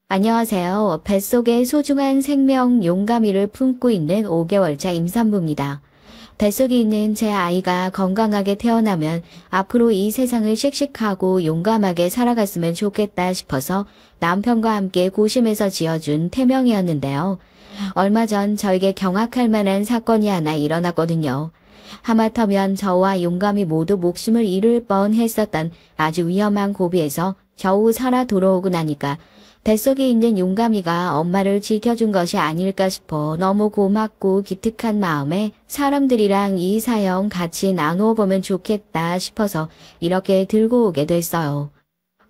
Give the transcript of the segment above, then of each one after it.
안녕하세요. 뱃속에 소중한 생명 용가미를 품고 있는 5개월차 임산부입니다. 뱃속에 있는 제 아이가 건강하게 태어나면 앞으로 이 세상을 씩씩하고 용감하게 살아갔으면 좋겠다 싶어서 남편과 함께 고심해서 지어준 태명이었는데요. 얼마 전 저에게 경악할 만한 사건이 하나 일어났거든요. 하마터면 저와 용감이 모두 목숨을 잃을 뻔했었던 아주 위험한 고비에서 겨우 살아 돌아오고 나니까 뱃속에 있는 용가미가 엄마를 지켜준 것이 아닐까 싶어 너무 고맙고 기특한 마음에 사람들이랑 이 사연 같이 나누어 보면 좋겠다 싶어서 이렇게 들고 오게 됐어요.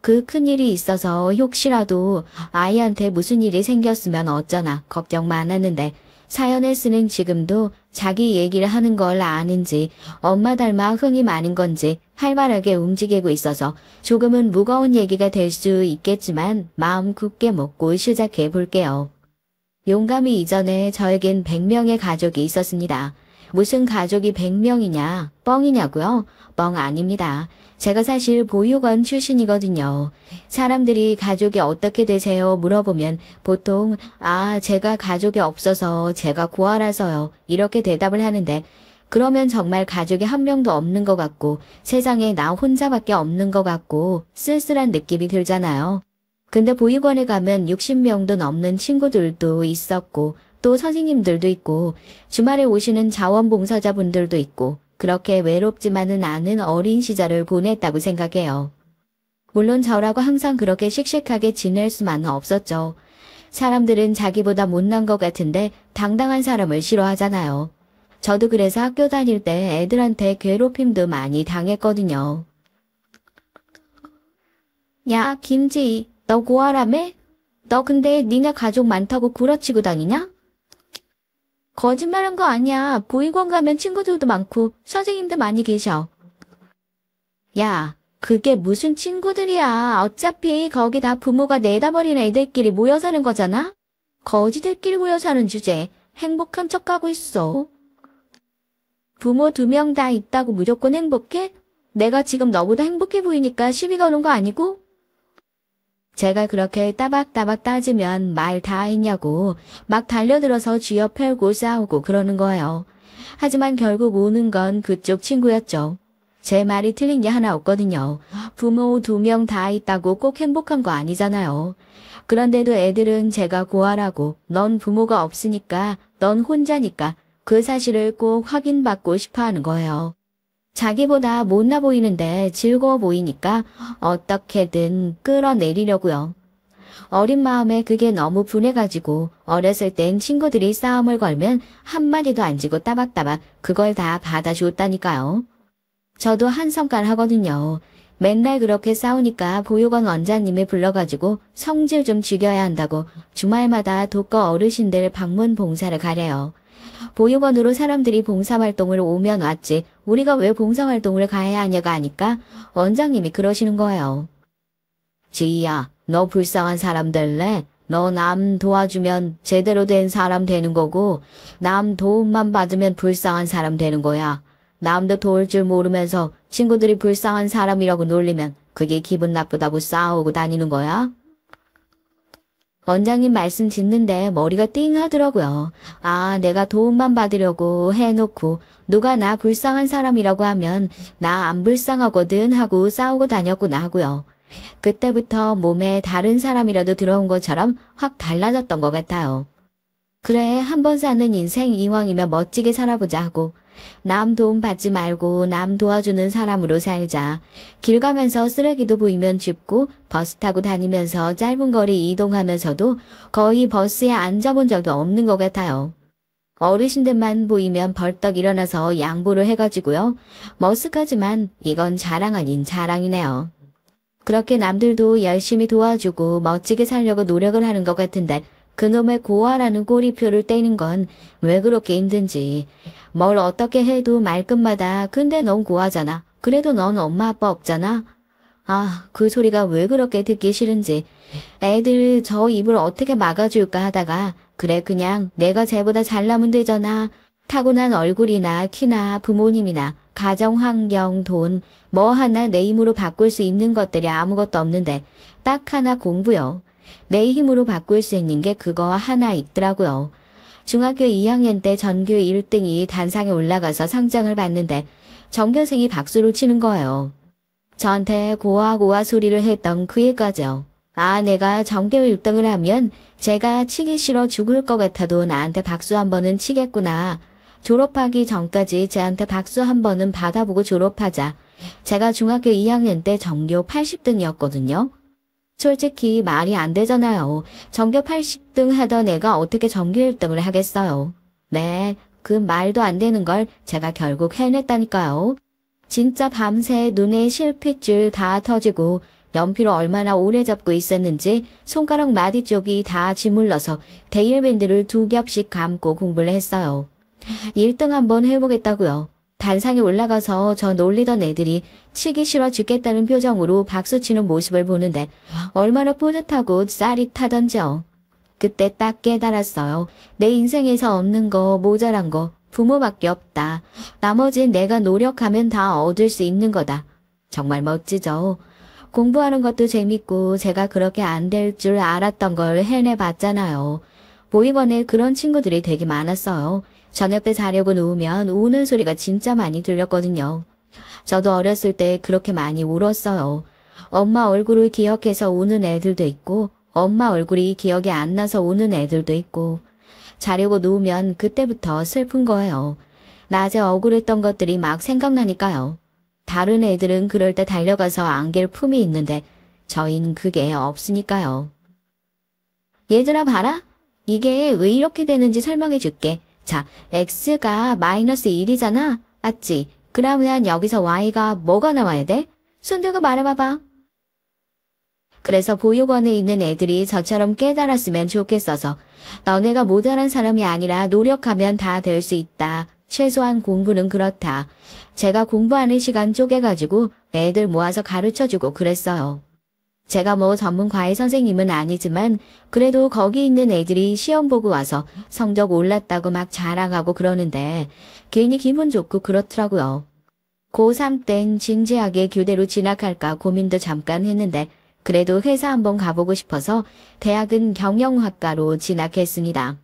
그 큰일이 있어서 혹시라도 아이한테 무슨 일이 생겼으면 어쩌나 걱정 많았는데 사연을 쓰는 지금도 자기 얘기를 하는 걸 아는지 엄마 닮아 흥이 많은 건지 활발하게 움직이고 있어서 조금은 무거운 얘기가 될 수 있겠지만 마음 굳게 먹고 시작해 볼게요. 용감이 이전에 저에겐 100명의 가족이 있었습니다. 무슨 가족이 100명이냐? 뻥이냐고요? 뻥 아닙니다. 제가 사실 보육원 출신이거든요. 사람들이 가족이 어떻게 되세요? 물어보면 보통 제가 가족이 없어서 제가 고아라서요. 이렇게 대답을 하는데 그러면 정말 가족이 한 명도 없는 것 같고 세상에 나 혼자밖에 없는 것 같고 쓸쓸한 느낌이 들잖아요. 근데 보육원에 가면 60명도 넘는 친구들도 있었고 또 선생님들도 있고 주말에 오시는 자원봉사자분들도 있고 그렇게 외롭지만은 않은 어린 시절을 보냈다고 생각해요. 물론 저라고 항상 그렇게 씩씩하게 지낼 수만은 없었죠. 사람들은 자기보다 못난 것 같은데 당당한 사람을 싫어하잖아요. 저도 그래서 학교 다닐 때 애들한테 괴롭힘도 많이 당했거든요. 야, 김지, 너 고아라며? 너 근데 니네 가족 많다고 구라치고 다니냐? 거짓말한 거 아니야. 보육원 가면 친구들도 많고 선생님도 많이 계셔. 야, 그게 무슨 친구들이야. 어차피 거기 다 부모가 내다버린 애들끼리 모여 사는 거잖아? 거지들끼리 모여 사는 주제에 행복한 척하고 있어. 부모 2명 다 있다고 무조건 행복해? 내가 지금 너보다 행복해 보이니까 시비 거는 거 아니고? 제가 그렇게 따박따박 따지면 말 다 했냐고 막 달려들어서 쥐어 펴고 싸우고 그러는 거예요. 하지만 결국 오는 건 그쪽 친구였죠. 제 말이 틀린 게 하나 없거든요. 부모 2명 다 있다고 꼭 행복한 거 아니잖아요. 그런데도 애들은 제가 고아라고 넌 부모가 없으니까 넌 혼자니까 그 사실을 꼭 확인받고 싶어 하는 거예요. 자기보다 못나 보이는데 즐거워 보이니까 어떻게든 끌어내리려고요. 어린 마음에 그게 너무 분해가지고 어렸을 땐 친구들이 싸움을 걸면 한마디도 안 지고 따박따박 그걸 다 받아줬다니까요. 저도 한성깔 하거든요. 맨날 그렇게 싸우니까 보육원 원장님을 불러가지고 성질 좀 죽여야 한다고 주말마다 독거 어르신들 방문 봉사를 가래요. 보육원으로 사람들이 봉사활동을 오면 왔지 우리가 왜 봉사활동을 가야 하냐가 하니까 원장님이 그러시는 거예요. 지희야, 너 불쌍한 사람 될래? 너 남 도와주면 제대로 된 사람 되는 거고 남 도움만 받으면 불쌍한 사람 되는 거야. 남도 도울 줄 모르면서 친구들이 불쌍한 사람이라고 놀리면 그게 기분 나쁘다고 싸우고 다니는 거야? 원장님 말씀 듣는데 머리가 띵 하더라고요. 내가 도움만 받으려고 해놓고 누가 나 불쌍한 사람이라고 하면 나 안 불쌍하거든 하고 싸우고 다녔구나 하고요. 그때부터 몸에 다른 사람이라도 들어온 것처럼 확 달라졌던 것 같아요. 그래, 한번 사는 인생 이왕이면 멋지게 살아보자 하고 남 도움 받지 말고 남 도와주는 사람으로 살자. 길 가면서 쓰레기도 보이면 줍고 버스 타고 다니면서 짧은 거리 이동하면서도 거의 버스에 앉아본 적도 없는 것 같아요. 어르신들만 보이면 벌떡 일어나서 양보를 해가지고요. 머쓱하지만 이건 자랑 아닌 자랑이네요. 그렇게 남들도 열심히 도와주고 멋지게 살려고 노력을 하는 것 같은데 그놈의 고아라는 꼬리표를 떼는 건 왜 그렇게 힘든지. 뭘 어떻게 해도 말끝마다 근데 넌 고아잖아. 그래도 넌 엄마 아빠 없잖아. 그 소리가 왜 그렇게 듣기 싫은지. 애들 저 입을 어떻게 막아줄까 하다가 그래 그냥 내가 쟤보다 잘나면 되잖아. 타고난 얼굴이나 키나 부모님이나 가정 환경, 돈 뭐 하나 내 힘으로 바꿀 수 있는 것들이 아무것도 없는데 딱 하나 공부요. 내 힘으로 바꿀 수 있는 게 그거 하나 있더라고요. 중학교 2학년 때 전교 1등이 단상에 올라가서 상장을 받는데 전교생이 박수를 치는 거예요. 저한테 고아고아 소리를 했던 그 일까지요. 아, 내가 전교 1등을 하면 제가 치기 싫어 죽을 것 같아도 나한테 박수 한 번은 치겠구나. 졸업하기 전까지 쟤한테 박수 한 번은 받아보고 졸업하자. 제가 중학교 2학년 때 전교 80등이었거든요. 솔직히 말이 안 되잖아요. 전교 80등 하던 애가 어떻게 전교 1등을 하겠어요. 네, 그 말도 안 되는 걸 제가 결국 해냈다니까요. 진짜 밤새 눈에 실핏줄 다 터지고 연필을 얼마나 오래 잡고 있었는지 손가락 마디 쪽이 다 짓물러서 데일밴드를 2겹씩 감고 공부를 했어요. 1등 한번 해보겠다고요. 단상에 올라가서 저 놀리던 애들이 치기 싫어 죽겠다는 표정으로 박수치는 모습을 보는데 얼마나 뿌듯하고 짜릿하던지요. 그때 딱 깨달았어요. 내 인생에서 없는 거, 모자란 거 부모밖에 없다. 나머진 내가 노력하면 다 얻을 수 있는 거다. 정말 멋지죠. 공부하는 것도 재밌고 제가 그렇게 안 될 줄 알았던 걸 해내봤잖아요. 보이번에 그런 친구들이 되게 많았어요. 저녁 때 자려고 누우면 우는 소리가 진짜 많이 들렸거든요. 저도 어렸을 때 그렇게 많이 울었어요. 엄마 얼굴을 기억해서 우는 애들도 있고 엄마 얼굴이 기억이 안 나서 우는 애들도 있고 자려고 누우면 그때부터 슬픈 거예요. 낮에 억울했던 것들이 막 생각나니까요. 다른 애들은 그럴 때 달려가서 안길 품이 있는데 저희는 그게 없으니까요. 얘들아 봐라. 이게 왜 이렇게 되는지 설명해 줄게. 자, x가 마이너스 1이잖아. 맞지? 그러면 여기서 y가 뭐가 나와야 돼? 손 들고 말해봐봐. 그래서 보육원에 있는 애들이 저처럼 깨달았으면 좋겠어서 너네가 모자란 사람이 아니라 노력하면 다 될 수 있다. 최소한 공부는 그렇다. 제가 공부하는 시간 쪼개가지고 애들 모아서 가르쳐주고 그랬어요. 제가 뭐 전문 과외 선생님은 아니지만 그래도 거기 있는 애들이 시험 보고 와서 성적 올랐다고 막 자랑하고 그러는데 괜히 기분 좋고 그렇더라고요. 고3 땐 진지하게 교대로 진학할까 고민도 잠깐 했는데 그래도 회사 한번 가보고 싶어서 대학은 경영학과로 진학했습니다.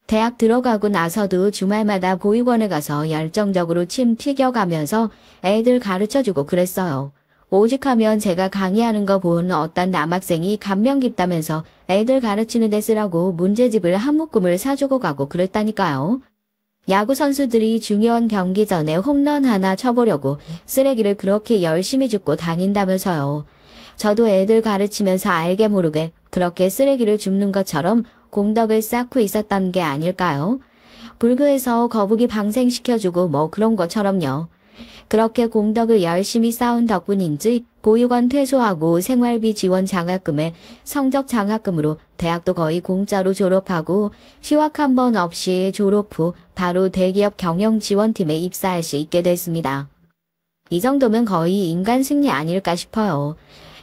대학 들어가고 나서도 주말마다 보육원에 가서 열정적으로 침 튀겨가면서 애들 가르쳐주고 그랬어요. 오직하면 제가 강의하는 거 본 어떤 남학생이 감명 깊다면서 애들 가르치는 데 쓰라고 문제집을 한 묶음을 사주고 가고 그랬다니까요. 야구 선수들이 중요한 경기 전에 홈런 하나 쳐보려고 쓰레기를 그렇게 열심히 줍고 다닌다면서요. 저도 애들 가르치면서 알게 모르게 그렇게 쓰레기를 줍는 것처럼 공덕을 쌓고 있었던 게 아닐까요? 불교에서 거북이 방생시켜주고 뭐 그런 것처럼요. 그렇게 공덕을 열심히 쌓은 덕분인지 보육원 퇴소하고 생활비 지원 장학금에 성적 장학금으로 대학도 거의 공짜로 졸업하고 휴학 한 번 없이 졸업 후 바로 대기업 경영지원팀에 입사할 수 있게 됐습니다. 이 정도면 거의 인간 승리 아닐까 싶어요.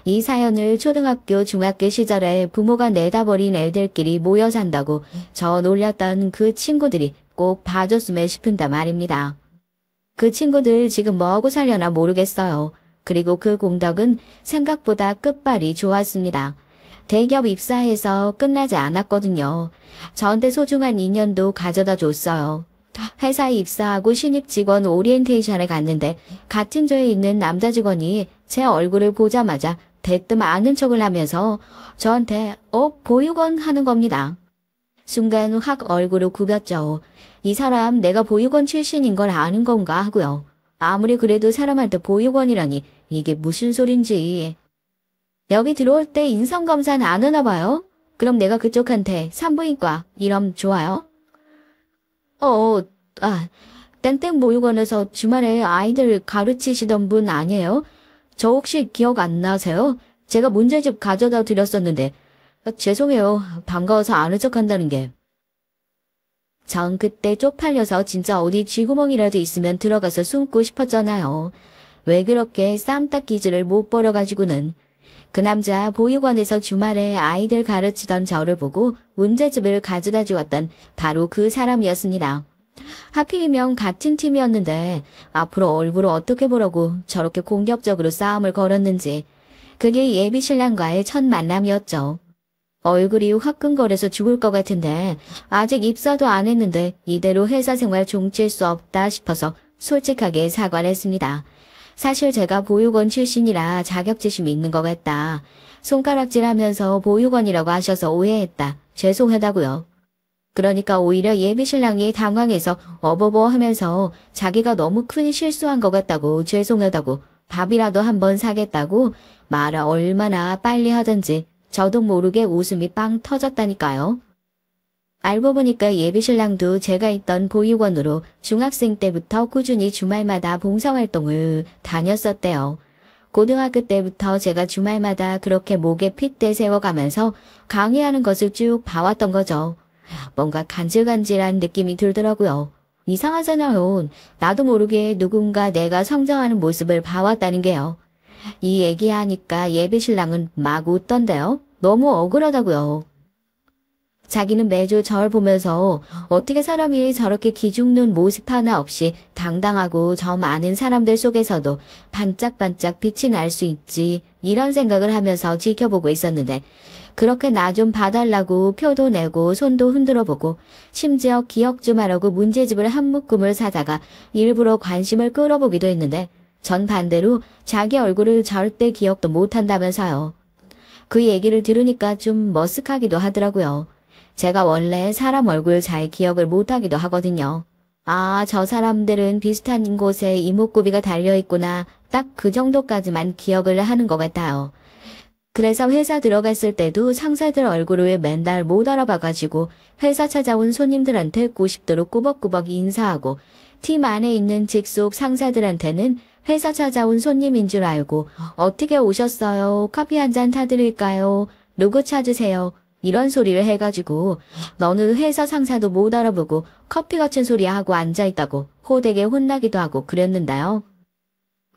이 사연을 초등학교, 중학교 시절에 부모가 내다버린 애들끼리 모여 산다고 저 놀렸던 그 친구들이 꼭 봐줬으면 싶은다 말입니다. 그 친구들 지금 뭐하고 살려나 모르겠어요. 그리고 그 공덕은 생각보다 끝발이 좋았습니다. 대기업 입사해서 끝나지 않았거든요. 저한테 소중한 인연도 가져다 줬어요. 회사에 입사하고 신입 직원 오리엔테이션에 갔는데 같은 조에 있는 남자 직원이 제 얼굴을 보자마자 대뜸 아는 척을 하면서 저한테 보육원 하는 겁니다. 순간 확 얼굴을 굽였죠. 이 사람 내가 보육원 출신인 걸 아는 건가 하고요. 아무리 그래도 사람한테 보육원이라니 이게 무슨 소린지. 여기 들어올 때 인성검사는 안 하나 봐요? 그럼 내가 그쪽한테 산부인과 이럼 좋아요? 땡땡 보육원에서 주말에 아이들 가르치시던 분 아니에요? 저 혹시 기억 안 나세요? 제가 문제집 가져다 드렸었는데. 죄송해요. 반가워서 아는 척 한다는 게. 전 그때 쪽팔려서 진짜 어디 쥐구멍이라도 있으면 들어가서 숨고 싶었잖아요. 왜 그렇게 쌈딱기질을 못 벌여가지고는. 그 남자 보육원에서 주말에 아이들 가르치던 저를 보고 문제집을 가져다 주었던 바로 그 사람이었습니다. 하필이면 같은 팀이었는데 앞으로 얼굴을 어떻게 보려고 저렇게 공격적으로 싸움을 걸었는지 그게 예비 신랑과의 첫 만남이었죠. 얼굴이 화끈거려서 죽을 것 같은데 아직 입사도 안 했는데 이대로 회사 생활 종칠 수 없다 싶어서 솔직하게 사과를 했습니다. 사실 제가 보육원 출신이라 자격지심이 있는 것 같다. 손가락질하면서 보육원이라고 하셔서 오해했다. 죄송하다고요. 그러니까 오히려 예비신랑이 당황해서 어버버 하면서 자기가 너무 큰 실수한 것 같다고 죄송하다고 밥이라도 한번 사겠다고 말을 얼마나 빨리 하던지 저도 모르게 웃음이 빵 터졌다니까요. 알고 보니까 예비신랑도 제가 있던 보육원으로 중학생 때부터 꾸준히 주말마다 봉사활동을 다녔었대요. 고등학교 때부터 제가 주말마다 그렇게 목에 핏대 세워가면서 강의하는 것을 쭉 봐왔던 거죠. 뭔가 간질간질한 느낌이 들더라고요. 이상하잖아요. 나도 모르게 누군가 내가 성장하는 모습을 봐왔다는 게요. 이 얘기하니까 예비신랑은 막 웃던데요. 너무 억울하다고요. 자기는 매주 절 보면서 어떻게 사람이 저렇게 기죽는 모습 하나 없이 당당하고 저 많은 사람들 속에서도 반짝반짝 빛이 날 수 있지 이런 생각을 하면서 지켜보고 있었는데 그렇게 나 좀 봐달라고 표도 내고 손도 흔들어 보고 심지어 기억 좀 하라고 문제집을 한 묶음을 사다가 일부러 관심을 끌어보기도 했는데 전 반대로 자기 얼굴을 절대 기억도 못한다면서요. 그 얘기를 들으니까 좀 머쓱하기도 하더라고요. 제가 원래 사람 얼굴 잘 기억을 못하기도 하거든요. 아, 저 사람들은 비슷한 곳에 이목구비가 달려있구나. 딱 그 정도까지만 기억을 하는 것 같아요. 그래서 회사 들어갔을 때도 상사들 얼굴을 맨날 못 알아봐가지고 회사 찾아온 손님들한테 90도로 꾸벅꾸벅 인사하고 팀 안에 있는 직속 상사들한테는 회사 찾아온 손님인 줄 알고 어떻게 오셨어요? 커피 한 잔 타드릴까요? 누구 찾으세요? 이런 소리를 해가지고 너는 회사 상사도 못 알아보고 커피 같은 소리 하고 앉아있다고 호되게 혼나기도 하고 그랬는데요.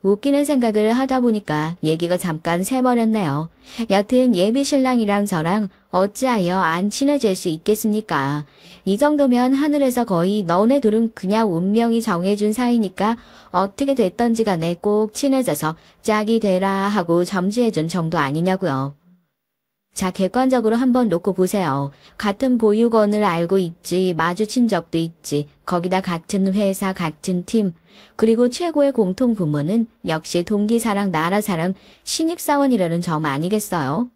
웃기는 생각을 하다 보니까 얘기가 잠깐 새버렸네요. 여튼 예비신랑이랑 저랑 어찌하여 안 친해질 수 있겠습니까? 이 정도면 하늘에서 거의 너네 둘은 그냥 운명이 정해준 사이니까 어떻게 됐던지 간에 꼭 친해져서 짝이 되라 하고 점지해준 정도 아니냐고요. 자, 객관적으로 한번 놓고 보세요. 같은 보육원을 알고 있지, 마주친 적도 있지, 거기다 같은 회사, 같은 팀, 그리고 최고의 공통 분모는 역시 동기사랑, 나라사랑, 신입사원이라는 점 아니겠어요?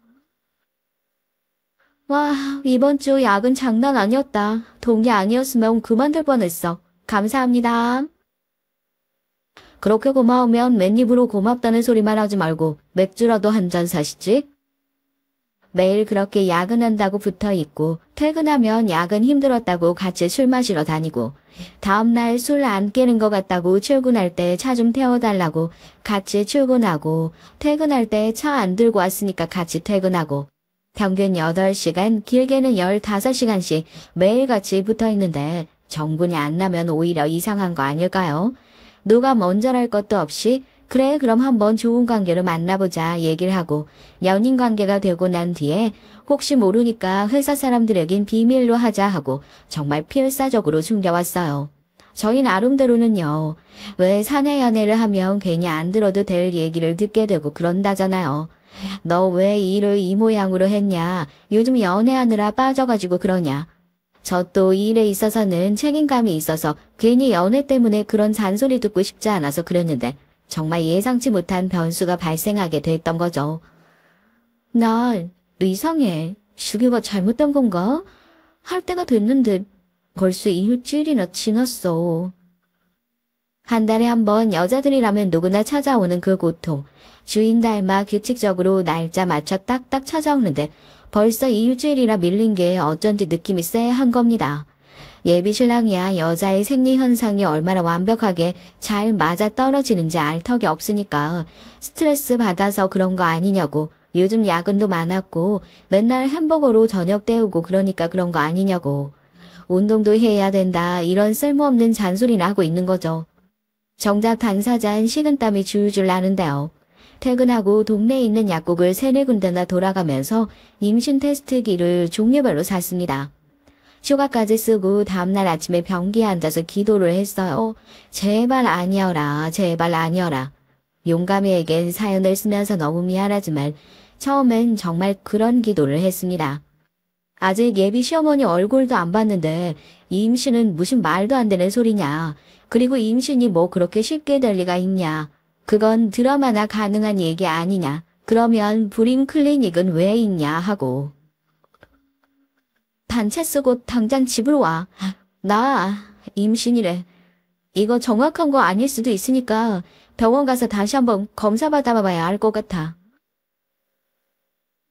와, 이번 주 야근 장난 아니었다. 동기 아니었으면 그만둘 뻔했어. 감사합니다. 그렇게 고마우면 맨입으로 고맙다는 소리만 하지 말고 맥주라도 한 잔 사시지? 매일 그렇게 야근한다고 붙어있고 퇴근하면 야근 힘들었다고 같이 술 마시러 다니고 다음날 술 안 깨는 것 같다고 출근할 때 차 좀 태워달라고 같이 출근하고 퇴근할 때 차 안 들고 왔으니까 같이 퇴근하고 평균 8시간 길게는 15시간씩 매일같이 붙어있는데 정분이 안 나면 오히려 이상한 거 아닐까요? 누가 먼저랄 것도 없이 그래 그럼 한번 좋은 관계로 만나보자 얘기를 하고 연인 관계가 되고 난 뒤에 혹시 모르니까 회사 사람들에겐 비밀로 하자 하고 정말 필사적으로 숨겨왔어요. 저희 나름대로는요. 왜 사내 연애를 하면 괜히 안 들어도 될 얘기를 듣게 되고 그런다잖아요. 너 왜 일을 이 모양으로 했냐. 요즘 연애하느라 빠져가지고 그러냐. 저 또 일에 있어서는 책임감이 있어서 괜히 연애 때문에 그런 잔소리 듣고 싶지 않아서 그랬는데 정말 예상치 못한 변수가 발생하게 됐던 거죠. 나 이상해. 주기가 잘못된 건가? 할 때가 됐는데 벌써 일주일이나 지났어. 한 달에 한 번 여자들이라면 누구나 찾아오는 그 고통. 주인 닮아 규칙적으로 날짜 맞춰 딱딱 찾아오는데 벌써 일주일이나 밀린 게 어쩐지 느낌이 쎄한 겁니다. 예비신랑이야 여자의 생리현상이 얼마나 완벽하게 잘 맞아 떨어지는지 알 턱이 없으니까 스트레스 받아서 그런 거 아니냐고. 요즘 야근도 많았고 맨날 햄버거로 저녁 때우고 그러니까 그런 거 아니냐고. 운동도 해야 된다 이런 쓸모없는 잔소리나 하고 있는 거죠. 정작 당사자는 식은땀이 줄줄 나는데요. 퇴근하고 동네에 있는 약국을 3-4군데나 돌아가면서 임신 테스트기를 종류별로 샀습니다. 휴가까지 쓰고 다음날 아침에 변기에 앉아서 기도를 했어요. 제발 아니어라, 제발 아니어라. 용감이에겐 사연을 쓰면서 너무 미안하지만 처음엔 정말 그런 기도를 했습니다. 아직 예비 시어머니 얼굴도 안 봤는데 임신은 무슨 말도 안 되는 소리냐. 그리고 임신이 뭐 그렇게 쉽게 될 리가 있냐. 그건 드라마나 가능한 얘기 아니냐. 그러면 불임 클리닉은 왜 있냐 하고. 단체 쓰고 당장 집으로 와. 나 임신이래. 이거 정확한 거 아닐 수도 있으니까 병원 가서 다시 한번 검사 받아봐야 알 것 같아.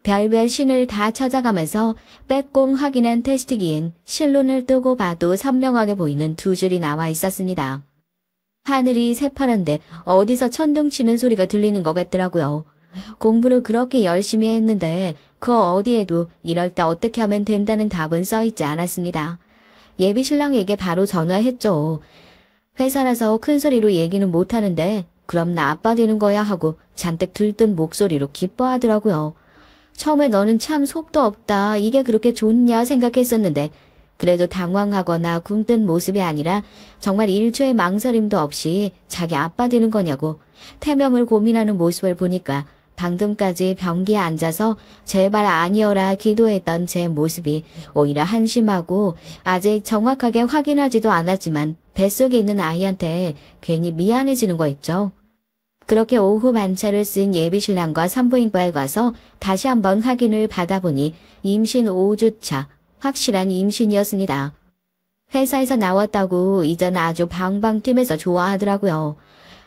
별별 신을 다 찾아가면서 빼꼼 확인한 테스트기엔 실눈을 뜨고 봐도 선명하게 보이는 두 줄이 나와 있었습니다. 하늘이 새파란데 어디서 천둥 치는 소리가 들리는 것 같더라고요. 공부를 그렇게 열심히 했는데 그 어디에도 이럴 때 어떻게 하면 된다는 답은 써있지 않았습니다. 예비 신랑에게 바로 전화했죠. 회사라서 큰 소리로 얘기는 못하는데 그럼 나 아빠 되는 거야 하고 잔뜩 들뜬 목소리로 기뻐하더라고요. 처음에 너는 참 속도 없다. 이게 그렇게 좋냐 생각했었는데 그래도 당황하거나 굼뜬 모습이 아니라 정말 일초의 망설임도 없이 자기 아빠 되는 거냐고 태명을 고민하는 모습을 보니까 방금까지 변기에 앉아서 제발 아니어라 기도했던 제 모습이 오히려 한심하고 아직 정확하게 확인하지도 않았지만 뱃속에 있는 아이한테 괜히 미안해지는 거 있죠. 그렇게 오후 반차를 쓴 예비신랑과 산부인과에 가서 다시 한번 확인을 받아보니 임신 5주차 확실한 임신이었습니다. 회사에서 나왔다고 이전 아주 방방 뛰면서 좋아하더라고요.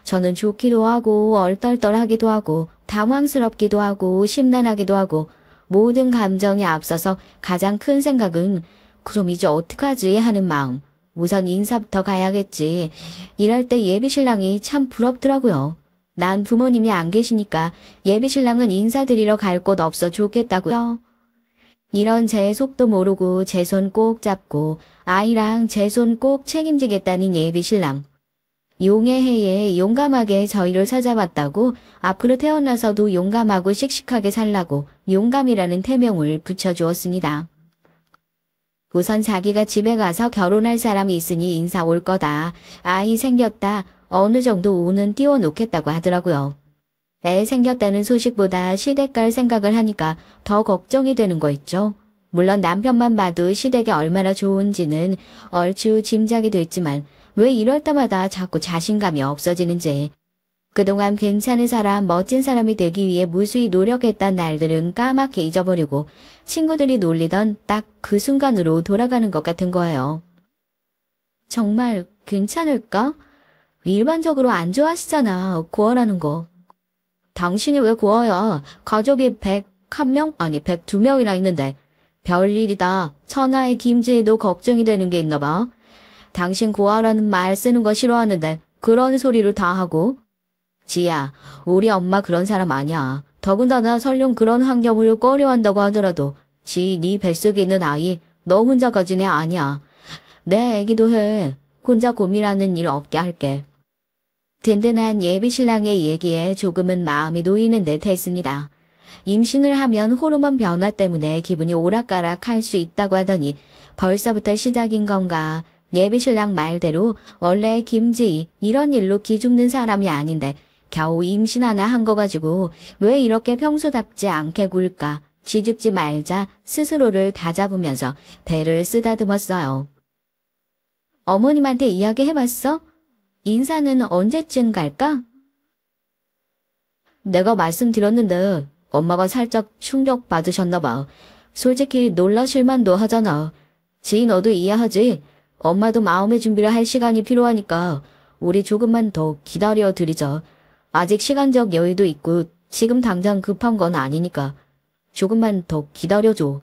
저는 좋기도 하고 얼떨떨하기도 하고 당황스럽기도 하고 심란하기도 하고 모든 감정이 앞서서 가장 큰 생각은 그럼 이제 어떡하지 하는 마음. 우선 인사부터 가야겠지. 이럴 때 예비신랑이 참 부럽더라고요. 난 부모님이 안 계시니까 예비신랑은 인사드리러 갈 곳 없어 좋겠다고요. 이런 제 속도 모르고 제 손 꼭 잡고 아이랑 제 손 꼭 책임지겠다는 예비신랑. 용의 해에 용감하게 저희를 찾아왔다고 앞으로 태어나서도 용감하고 씩씩하게 살라고 용감이라는 태명을 붙여주었습니다. 우선 자기가 집에 가서 결혼할 사람이 있으니 인사 올 거다. 아이 생겼다. 어느 정도 운은 띄워놓겠다고 하더라고요. 애 생겼다는 소식보다 시댁 갈 생각을 하니까 더 걱정이 되는 거 있죠. 물론 남편만 봐도 시댁이 얼마나 좋은지는 얼추 짐작이 됐지만 왜 이럴 때마다 자꾸 자신감이 없어지는지. 그동안 괜찮은 사람, 멋진 사람이 되기 위해 무수히 노력했던 날들은 까맣게 잊어버리고 친구들이 놀리던 딱 그 순간으로 돌아가는 것 같은 거예요. 정말 괜찮을까? 일반적으로 안 좋아하시잖아, 구월하는 거. 당신이 왜 구워요? 가족이 101명? 아니 102명이나 있는데. 별일이다. 천하의 김지혜도 걱정이 되는 게 있나 봐. 당신 구하라는 말 쓰는 거 싫어하는데 그런 소리를 다 하고. 지야, 우리 엄마 그런 사람 아니야. 더군다나 설령 그런 환경을 꺼려한다고 하더라도 네 뱃속에 있는 아이 너 혼자 가진 애 아니야. 내 애기도 해. 혼자 고민하는 일 없게 할게. 든든한 예비신랑의 얘기에 조금은 마음이 놓이는 듯 했습니다. 임신을 하면 호르몬 변화 때문에 기분이 오락가락할 수 있다고 하더니 벌써부터 시작인 건가. 예비신랑 말대로 원래 김지희 이런 일로 기죽는 사람이 아닌데 겨우 임신 하나 한 거 가지고 왜 이렇게 평소답지 않게 굴까. 쥐죽지 말자 스스로를 다잡으면서 배를 쓰다듬었어요. 어머님한테 이야기해봤어? 인사는 언제쯤 갈까? 내가 말씀드렸는데 엄마가 살짝 충격받으셨나봐. 솔직히 놀라실만도 하잖아. 지희 너도 이해하지? 엄마도 마음의 준비를 할 시간이 필요하니까 우리 조금만 더 기다려드리자. 아직 시간적 여유도 있고 지금 당장 급한 건 아니니까 조금만 더 기다려줘.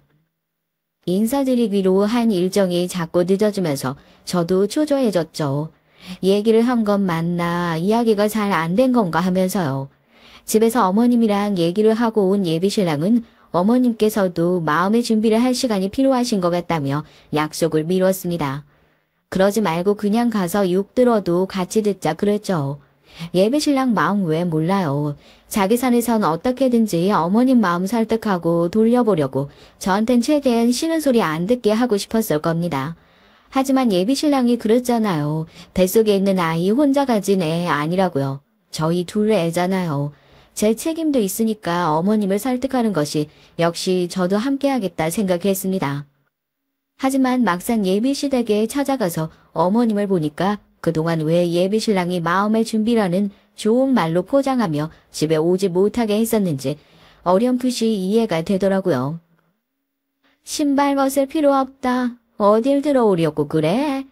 인사드리기로 한 일정이 자꾸 늦어지면서 저도 초조해졌죠. 얘기를 한 건 맞나 이야기가 잘 안 된 건가 하면서요. 집에서 어머님이랑 얘기를 하고 온 예비신랑은 어머님께서도 마음의 준비를 할 시간이 필요하신 것 같다며 약속을 미뤘습니다. 그러지 말고 그냥 가서 욕 들어도 같이 듣자 그랬죠. 예비신랑 마음 왜 몰라요. 자기 산에선 어떻게든지 어머님 마음 설득하고 돌려보려고 저한텐 최대한 싫은 소리 안 듣게 하고 싶었을 겁니다. 하지만 예비신랑이 그랬잖아요. 뱃속에 있는 아이 혼자 가진 애 아니라고요. 저희 둘 애잖아요. 제 책임도 있으니까 어머님을 설득하는 것이 역시 저도 함께하겠다 생각했습니다. 하지만 막상 예비시댁에 찾아가서 어머님을 보니까 그동안 왜 예비신랑이 마음의 준비라는 좋은 말로 포장하며 집에 오지 못하게 했었는지 어렴풋이 이해가 되더라고요. 신발 벗을 필요 없다. 어딜 들어오려고 그래?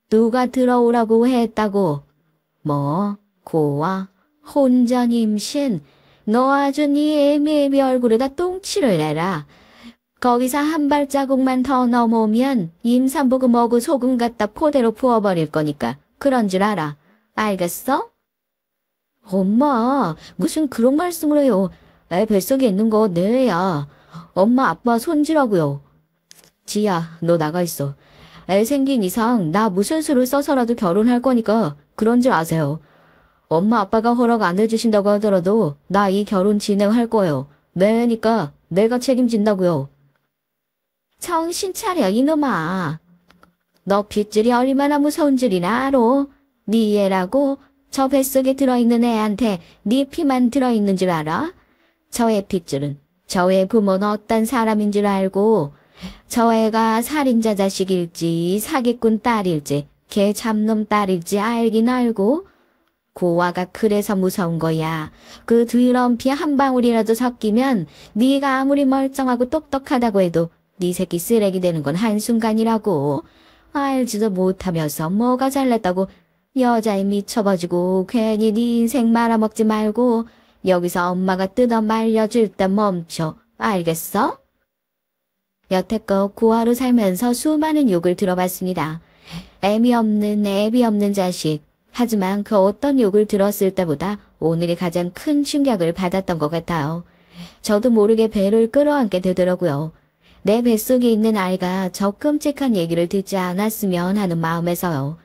누가 들어오라고 했다고? 뭐, 고와, 혼전 임신, 너 아주 네 애미애미 얼굴에다 똥칠을 내라. 거기서 한 발자국만 더 넘어오면 임산부그 뭐고 소금 갖다 포대로 부어버릴 거니까 그런 줄 알아. 알겠어? 엄마, 무슨 그런 말씀을 해요. 애 뱃속에 있는 거 내야. 엄마 아빠 손지라고요. 지야, 너 나가 있어. 애 생긴 이상 나 무슨 수를 써서라도 결혼할 거니까 그런 줄 아세요. 엄마 아빠가 허락 안 해주신다고 하더라도 나 이 결혼 진행할 거예요. 내니까 내가 책임진다고요. 정신 차려 이놈아. 너 핏줄이 얼마나 무서운 줄이나 알아? 네 애라고 저 뱃속에 들어있는 애한테 네 피만 들어있는 줄 알아? 저 애 핏줄은 저 애 부모는 어떤 사람인 줄 알고 저 애가 살인자 자식일지 사기꾼 딸일지 개 잡놈 딸일지 알긴 알고 고아가 그래서 무서운 거야. 그 더러운 피 한 방울이라도 섞이면 네가 아무리 멀쩡하고 똑똑하다고 해도 네 새끼 쓰레기 되는 건 한순간이라고. 알지도 못하면서 뭐가 잘났다고 여자에 미쳐버지고 괜히 네 인생 말아먹지 말고 여기서 엄마가 뜯어 말려줄 때 멈춰. 알겠어? 여태껏 고아로 살면서 수많은 욕을 들어봤습니다. 애미 없는 애비 없는 자식. 하지만 그 어떤 욕을 들었을 때보다 오늘이 가장 큰 충격을 받았던 것 같아요. 저도 모르게 배를 끌어안게 되더라고요. 내 뱃속에 있는 아이가 저 끔찍한 얘기를 듣지 않았으면 하는 마음에서요.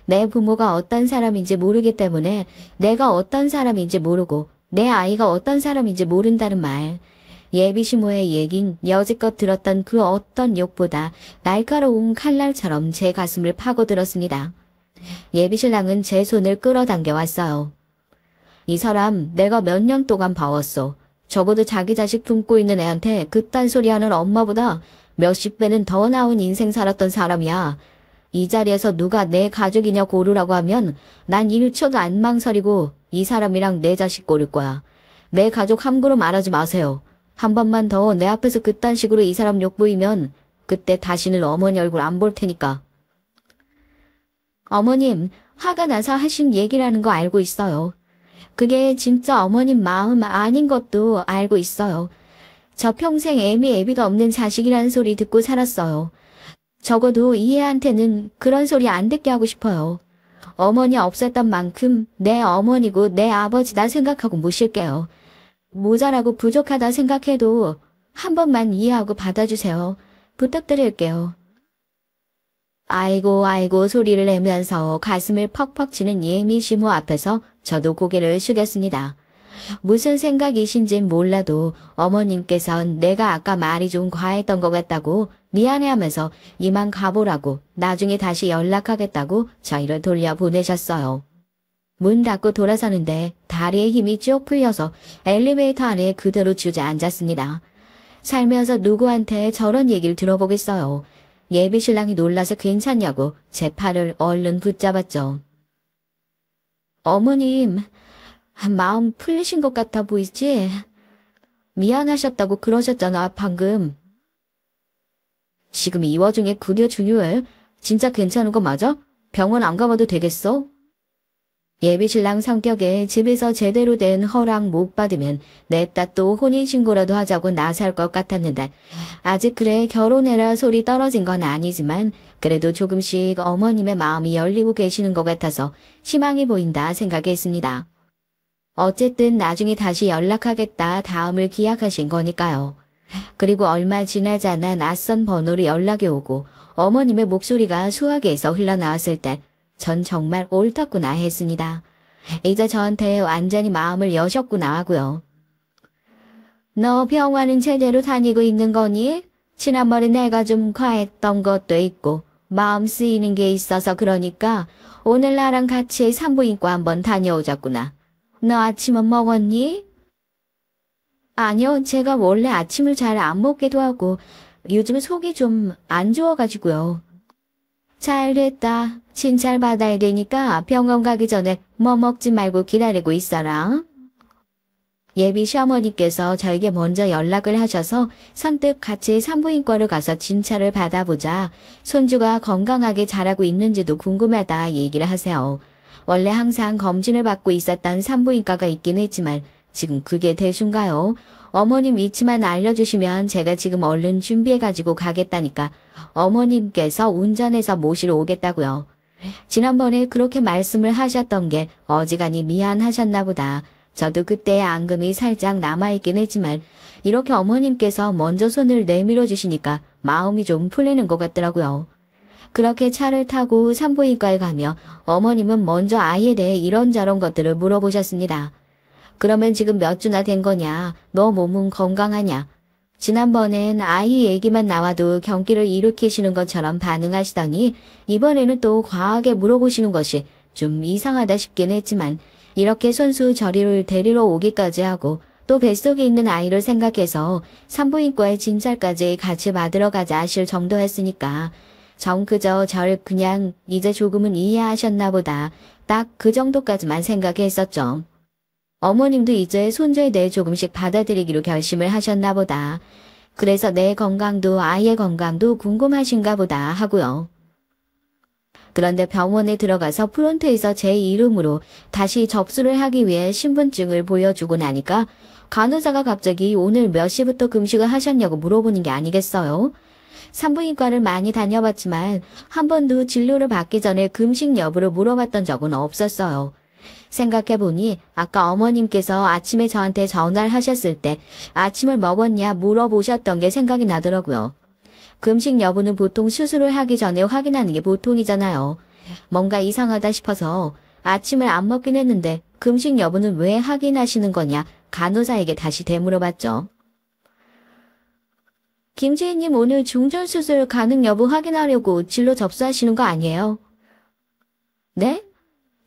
내 부모가 어떤 사람인지 모르기 때문에 내가 어떤 사람인지 모르고 내 아이가 어떤 사람인지 모른다는 말. 예비시모의 얘긴 여지껏 들었던 그 어떤 욕보다 날카로운 칼날처럼 제 가슴을 파고들었습니다. 예비신랑은 제 손을 끌어당겨 왔어요. 이 사람 내가 몇 년 동안 봐왔어. 적어도 자기 자식 품고 있는 애한테 그딴 소리 하는 엄마보다 몇십 배는 더 나은 인생 살았던 사람이야. 이 자리에서 누가 내 가족이냐 고르라고 하면 난 1초도 안 망설이고 이 사람이랑 내 자식 고를 거야. 내 가족 함부로 말하지 마세요. 한 번만 더 내 앞에서 그딴 식으로 이 사람 욕보이면 그때 다시는 어머니 얼굴 안 볼 테니까. 어머님, 화가 나서 하신 얘기라는 거 알고 있어요. 그게 진짜 어머님 마음 아닌 것도 알고 있어요. 저 평생 애비가 없는 자식이라는 소리 듣고 살았어요. 적어도 이 애한테는 그런 소리 안 듣게 하고 싶어요. 어머니 없었던 만큼 내 어머니고 내 아버지다 생각하고 모실게요. 모자라고 부족하다 생각해도 한 번만 이해하고 받아주세요. 부탁드릴게요. 아이고 아이고 소리를 내면서 가슴을 퍽퍽 치는 예미시모 앞에서 저도 고개를 숙였습니다. 무슨 생각이신진 몰라도 어머님께선 내가 아까 말이 좀 과했던 것 같다고 미안해하면서 이만 가보라고 나중에 다시 연락하겠다고 저희를 돌려보내셨어요. 문 닫고 돌아서는데 다리에 힘이 쭉 풀려서 엘리베이터 안에 그대로 주저앉았습니다. 살면서 누구한테 저런 얘기를 들어보겠어요. 예비신랑이 놀라서 괜찮냐고 제 팔을 얼른 붙잡았죠. 어머님, 마음 풀리신 것 같아 보이지? 미안하셨다고 그러셨잖아, 방금. 지금 이 와중에 그게 중요해? 진짜 괜찮은 거 맞아? 병원 안 가봐도 되겠어? 예비신랑 성격에 집에서 제대로 된 허락 못 받으면 냅다 또 혼인신고라도 하자고 나설 것 같았는데 아직 그래 결혼해라 소리 떨어진 건 아니지만 그래도 조금씩 어머님의 마음이 열리고 계시는 것 같아서 희망이 보인다 생각했습니다. 어쨌든 나중에 다시 연락하겠다 다음을 기약하신 거니까요. 그리고 얼마 지나지 않아 낯선 번호로 연락이 오고 어머님의 목소리가 수화기에서 흘러나왔을 때 전 정말 옳았구나 했습니다. 이제 저한테 완전히 마음을 여셨구나 하고요. 너 병원은 제대로 다니고 있는 거니? 지난번에 내가 좀 과했던 것도 있고 마음 쓰이는 게 있어서 그러니까 오늘 나랑 같이 산부인과 한번 다녀오자꾸나. 너 아침은 먹었니? 아니요, 제가 원래 아침을 잘 안 먹기도 하고 요즘 속이 좀 안 좋아가지고요. 잘됐다. 진찰 받아야 되니까 병원 가기 전에 뭐 먹지 말고 기다리고 있어라. 예비 시어머니께서 저에게 먼저 연락을 하셔서 선뜻 같이 산부인과를 가서 진찰을 받아보자 손주가 건강하게 자라고 있는지도 궁금하다 얘기를 하세요. 원래 항상 검진을 받고 있었던 산부인과가 있긴 했지만 지금 그게 대수인가요? 어머님 위치만 알려주시면 제가 지금 얼른 준비해가지고 가겠다니까 어머님께서 운전해서 모시러 오겠다고요. 지난번에 그렇게 말씀을 하셨던 게 어지간히 미안하셨나 보다. 저도 그때의 앙금이 살짝 남아있긴 했지만 이렇게 어머님께서 먼저 손을 내밀어 주시니까 마음이 좀 풀리는 것 같더라고요. 그렇게 차를 타고 산부인과에 가며 어머님은 먼저 아이에 대해 이런저런 것들을 물어보셨습니다. 그러면 지금 몇 주나 된 거냐? 너 몸은 건강하냐? 지난번엔 아이 얘기만 나와도 경기를 일으키시는 것처럼 반응하시더니 이번에는 또 과하게 물어보시는 것이 좀 이상하다 싶긴 했지만 이렇게 손수 저리를 데리러 오기까지 하고 또 뱃속에 있는 아이를 생각해서 산부인과에 진찰까지 같이 받으러 가자 하실 정도였으니까 정 그저 절 그냥 이제 조금은 이해하셨나 보다. 딱 그 정도까지만 생각했었죠. 어머님도 이제 손주에 대해 조금씩 받아들이기로 결심을 하셨나 보다. 그래서 내 건강도 아이의 건강도 궁금하신가 보다 하고요. 그런데 병원에 들어가서 프론트에서 제 이름으로 다시 접수를 하기 위해 신분증을 보여주고 나니까 간호사가 갑자기 오늘 몇 시부터 금식을 하셨냐고 물어보는 게 아니겠어요? 산부인과를 많이 다녀봤지만 한 번도 진료를 받기 전에 금식 여부를 물어봤던 적은 없었어요. 생각해보니 아까 어머님께서 아침에 저한테 전화를 하셨을 때 아침을 먹었냐 물어보셨던 게 생각이 나더라고요. 금식 여부는 보통 수술을 하기 전에 확인하는 게 보통이잖아요. 뭔가 이상하다 싶어서 아침을 안 먹긴 했는데 금식 여부는 왜 확인하시는 거냐 간호사에게 다시 되물어봤죠. 김지희님 오늘 중절수술 가능 여부 확인하려고 진료 접수하시는 거 아니에요? 네?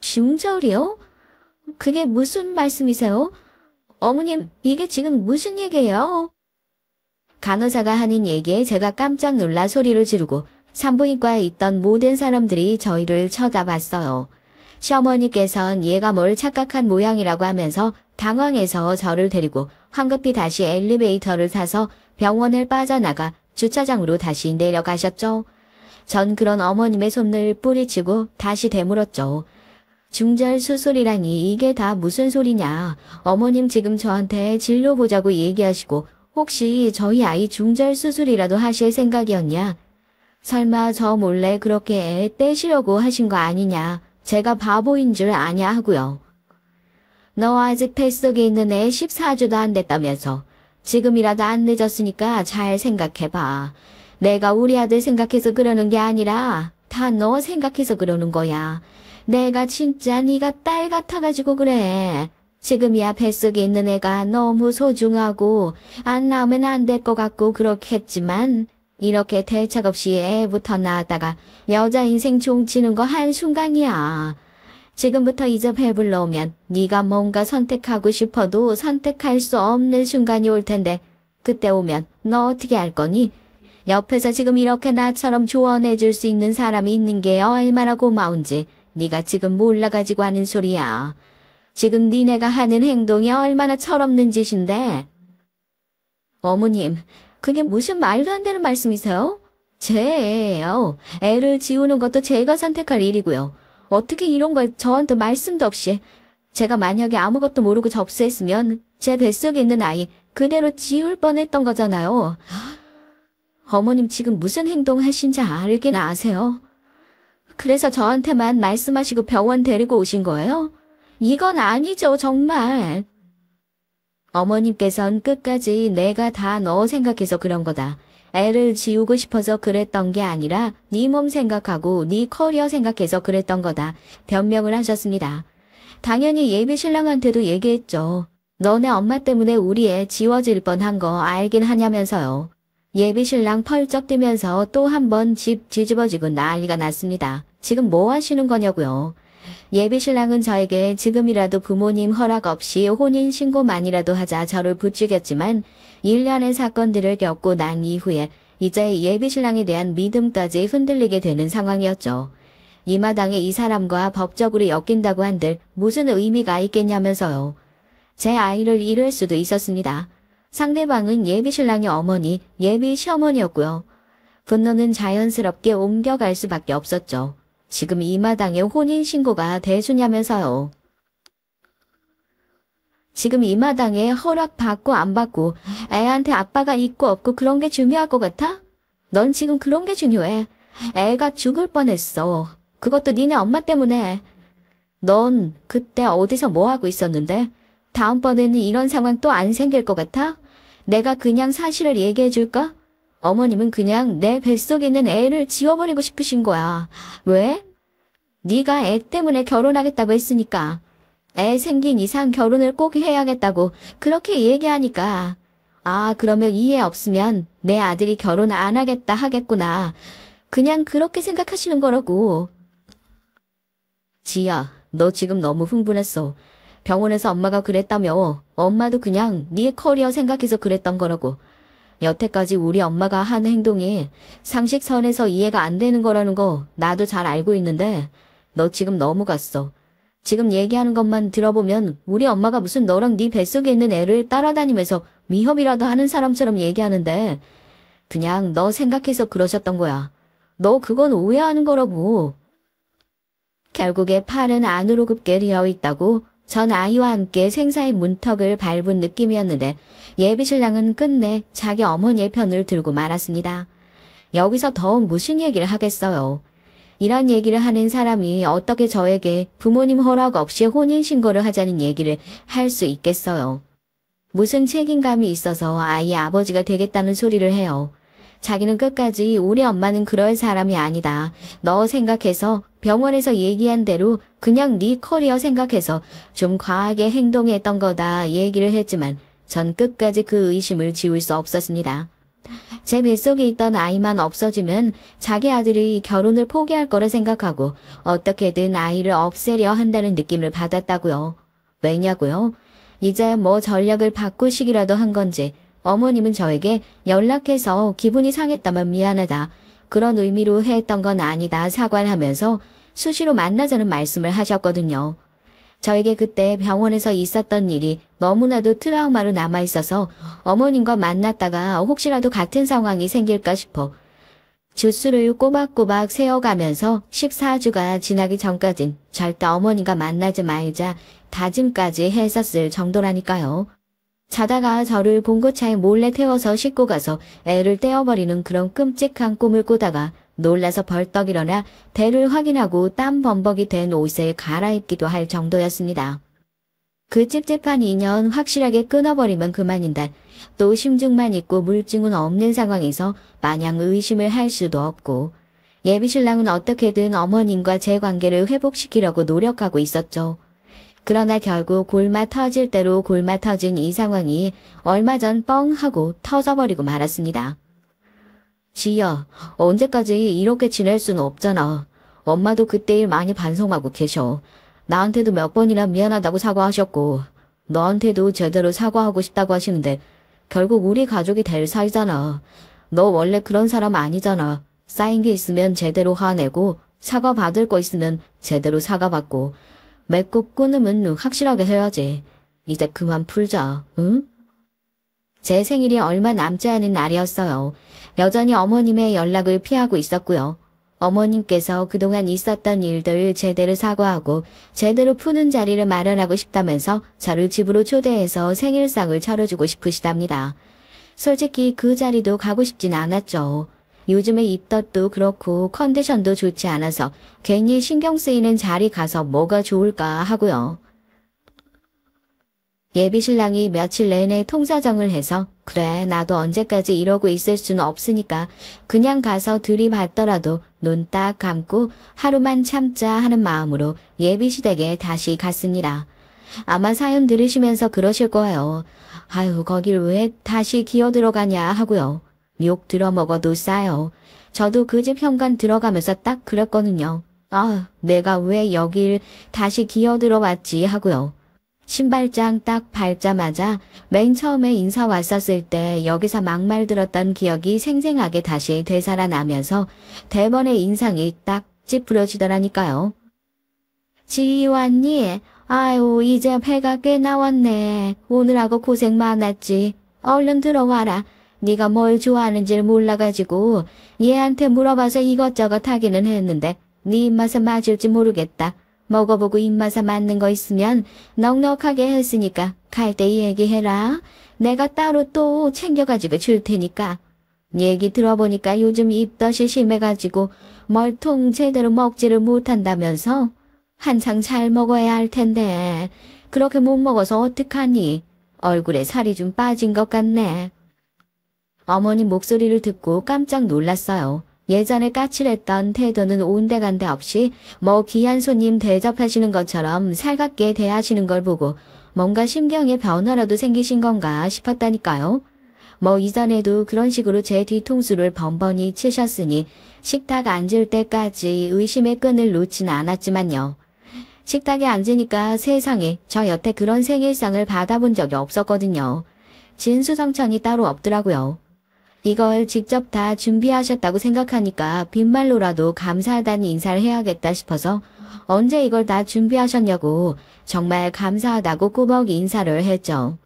중절이요? 그게 무슨 말씀이세요? 어머님, 이게 지금 무슨 얘기예요? 간호사가 하는 얘기에 제가 깜짝 놀라 소리를 지르고 산부인과에 있던 모든 사람들이 저희를 쳐다봤어요. 시어머니께선 얘가 뭘 착각한 모양이라고 하면서 당황해서 저를 데리고 황급히 다시 엘리베이터를 타서 병원을 빠져나가 주차장으로 다시 내려가셨죠. 전 그런 어머님의 손을 뿌리치고 다시 되물었죠. 중절 수술이라니 이게 다 무슨 소리냐. 어머님 지금 저한테 진료 보자고 얘기하시고 혹시 저희 아이 중절 수술이라도 하실 생각이었냐? 설마 저 몰래 그렇게 애 떼시려고 하신 거 아니냐? 제가 바보인 줄 아냐 하고요. 너 아직 뱃속에 있는 애 14주도 안 됐다면서. 지금이라도 안 늦었으니까 잘 생각해봐. 내가 우리 아들 생각해서 그러는 게 아니라 다 너 생각해서 그러는 거야. 내가 진짜 네가 딸 같아가지고 그래. 지금이야 뱃속에 있는 애가 너무 소중하고 안 나오면 안 될 것 같고 그렇겠지만 이렇게 대책 없이 애부터 낳았다가 여자 인생 종치는 거 한순간이야. 지금부터 이제 배불러 오면 네가 뭔가 선택하고 싶어도 선택할 수 없는 순간이 올 텐데 그때 오면 너 어떻게 할 거니? 옆에서 지금 이렇게 나처럼 조언해 줄 수 있는 사람이 있는 게 얼마나 고마운지 네가 지금 몰라가지고 하는 소리야. 지금 니네가 하는 행동이 얼마나 철없는 짓인데. 어머님, 그게 무슨 말도 안 되는 말씀이세요? 제 애예요. 애를 지우는 것도 제가 선택할 일이고요. 어떻게 이런 걸 저한테 말씀도 없이. 제가 만약에 아무것도 모르고 접수했으면 제 뱃속에 있는 아이 그대로 지울 뻔했던 거잖아요. 어머님 지금 무슨 행동 하신지 알긴 아세요? 그래서 저한테만 말씀하시고 병원 데리고 오신 거예요? 이건 아니죠, 정말. 어머님께선 끝까지 내가 다 너 생각해서 그런 거다. 애를 지우고 싶어서 그랬던 게 아니라 네 몸 생각하고 네 커리어 생각해서 그랬던 거다. 변명을 하셨습니다. 당연히 예비 신랑한테도 얘기했죠. 너네 엄마 때문에 우리 애 지워질 뻔한 거 알긴 하냐면서요. 예비 신랑 펄쩍 뛰면서 또 한 번 집 뒤집어지고 난리가 났습니다. 지금 뭐 하시는 거냐고요. 예비신랑은 저에게 지금이라도 부모님 허락 없이 혼인신고만이라도 하자 저를 부추겼지만 1년의 사건들을 겪고 난 이후에 이제 예비신랑에 대한 믿음까지 흔들리게 되는 상황이었죠. 이 마당에 이 사람과 법적으로 엮인다고 한들 무슨 의미가 있겠냐면서요. 제 아이를 잃을 수도 있었습니다. 상대방은 예비신랑의 어머니, 예비 시어머니였고요. 분노는 자연스럽게 옮겨갈 수밖에 없었죠. 지금 이 마당에 혼인신고가 대수냐면서요. 지금 이 마당에 허락받고 안 받고 애한테 아빠가 있고 없고 그런 게 중요할 것 같아? 넌 지금 그런 게 중요해. 애가 죽을 뻔했어. 그것도 니네 엄마 때문에. 넌 그때 어디서 뭐 하고 있었는데? 다음번에는 이런 상황 또 안 생길 것 같아? 내가 그냥 사실을 얘기해 줄까? 어머님은 그냥 내 뱃속에 있는 애를 지워버리고 싶으신 거야. 왜? 네가 애 때문에 결혼하겠다고 했으니까. 애 생긴 이상 결혼을 꼭 해야겠다고 그렇게 얘기하니까. 아, 그러면 이해 없으면 내 아들이 결혼 안 하겠다 하겠구나. 그냥 그렇게 생각하시는 거라고. 지야, 너 지금 너무 흥분했어. 병원에서 엄마가 그랬다며. 엄마도 그냥 네 커리어 생각해서 그랬던 거라고. 여태까지 우리 엄마가 한 행동이 상식선에서 이해가 안 되는 거라는 거 나도 잘 알고 있는데 너 지금 너무 갔어. 지금 얘기하는 것만 들어보면 우리 엄마가 무슨 너랑 네 뱃속에 있는 애를 따라다니면서 위협이라도 하는 사람처럼 얘기하는데 그냥 너 생각해서 그러셨던 거야. 너 그건 오해하는 거라고. 결국에 팔은 안으로 굽게 되어 있다고 전 아이와 함께 생사의 문턱을 밟은 느낌이었는데 예비신랑은 끝내 자기 어머니의 편을 들고 말았습니다. 여기서 더 무슨 얘기를 하겠어요. 이런 얘기를 하는 사람이 어떻게 저에게 부모님 허락 없이 혼인신고를 하자는 얘기를 할 수 있겠어요. 무슨 책임감이 있어서 아이의 아버지가 되겠다는 소리를 해요. 자기는 끝까지 우리 엄마는 그럴 사람이 아니다. 너 생각해서 병원에서 얘기한 대로 그냥 네 커리어 생각해서 좀 과하게 행동했던 거다 얘기를 했지만 전 끝까지 그 의심을 지울 수 없었습니다. 제 뱃속에 있던 아이만 없어지면 자기 아들이 결혼을 포기할 거라 생각하고 어떻게든 아이를 없애려 한다는 느낌을 받았다고요. 왜냐고요? 이제 뭐 전략을 바꾸시기라도 한 건지 어머님은 저에게 연락해서 기분이 상했다면 미안하다. 그런 의미로 했던 건 아니다 사과를 하면서 수시로 만나자는 말씀을 하셨거든요. 저에게 그때 병원에서 있었던 일이 너무나도 트라우마로 남아있어서 어머님과 만났다가 혹시라도 같은 상황이 생길까 싶어 주스를 꼬박꼬박 세어가면서 14주가 지나기 전까진 절대 어머님과 만나지 말자 다짐까지 했었을 정도라니까요. 자다가 저를 봉고차에 몰래 태워서 싣고 가서 애를 떼어버리는 그런 끔찍한 꿈을 꾸다가 놀라서 벌떡 일어나 배를 확인하고 땀 범벅이 된 옷을 갈아입기도 할 정도였습니다. 그 찝찝한 인연 확실하게 끊어버리면 그만인데 또 심증만 있고 물증은 없는 상황에서 마냥 의심을 할 수도 없고 예비신랑은 어떻게든 어머님과 제 관계를 회복시키려고 노력하고 있었죠. 그러나 결국 골마 터질 대로 골마 터진 이 상황이 얼마 전 뻥 하고 터져버리고 말았습니다. 지야, 언제까지 이렇게 지낼 수는 없잖아. 엄마도 그때 일 많이 반성하고 계셔. 나한테도 몇 번이나 미안하다고 사과하셨고 너한테도 제대로 사과하고 싶다고 하시는데 결국 우리 가족이 될 사이잖아. 너 원래 그런 사람 아니잖아. 쌓인 게 있으면 제대로 화내고 사과 받을 거 있으면 제대로 사과받고 맺고 끊으면 확실하게 해야지. 이제 그만 풀자, 응? 제 생일이 얼마 남지 않은 날이었어요. 여전히 어머님의 연락을 피하고 있었고요. 어머님께서 그동안 있었던 일들을 제대로 사과하고 제대로 푸는 자리를 마련하고 싶다면서 저를 집으로 초대해서 생일상을 차려주고 싶으시답니다. 솔직히 그 자리도 가고 싶진 않았죠. 요즘에 입덧도 그렇고 컨디션도 좋지 않아서 괜히 신경 쓰이는 자리 가서 뭐가 좋을까 하고요. 예비신랑이 며칠 내내 통사정을 해서 그래 나도 언제까지 이러고 있을 수는 없으니까 그냥 가서 들이받더라도 눈 딱 감고 하루만 참자 하는 마음으로 예비시댁에 다시 갔습니다. 아마 사연 들으시면서 그러실 거예요. 아유 거길 왜 다시 기어 들어가냐 하고요. 욕 들어먹어도 싸요. 저도 그 집 현관 들어가면서 딱 그랬거든요. 아, 내가 왜 여길 다시 기어들어 왔지 하고요. 신발장 딱 밟자마자 맨 처음에 인사 왔었을 때 여기서 막말 들었던 기억이 생생하게 다시 되살아나면서 대번의 인상이 딱 찌푸려지더라니까요. 지희 왔니? 아유, 이제 배가 꽤 나왔네. 오늘하고 고생 많았지. 얼른 들어와라. 네가 뭘 좋아하는지를 몰라가지고 얘한테 물어봐서 이것저것 하기는 했는데 네 입맛에 맞을지 모르겠다. 먹어보고 입맛에 맞는 거 있으면 넉넉하게 했으니까 갈 때 얘기해라. 내가 따로 또 챙겨가지고 줄 테니까. 얘기 들어보니까 요즘 입덧이 심해가지고 멀통 제대로 먹지를 못한다면서? 한창 잘 먹어야 할 텐데 그렇게 못 먹어서 어떡하니? 얼굴에 살이 좀 빠진 것 같네. 어머니 목소리를 듣고 깜짝 놀랐어요. 예전에 까칠했던 태도는 온데간데 없이 뭐 귀한 손님 대접하시는 것처럼 살갑게 대하시는 걸 보고 뭔가 심경의 변화라도 생기신 건가 싶었다니까요. 뭐 이전에도 그런 식으로 제 뒤통수를 번번이 치셨으니 식탁 앉을 때까지 의심의 끈을 놓지는 않았지만요. 식탁에 앉으니까 세상에 저 여태 그런 생일상을 받아본 적이 없었거든요. 진수성찬이 따로 없더라고요. 이걸 직접 다 준비하셨다고 생각하니까 빈말로라도 감사하다는 인사를 해야겠다 싶어서 언제 이걸 다 준비하셨냐고 정말 감사하다고 꾸벅 인사를 했죠.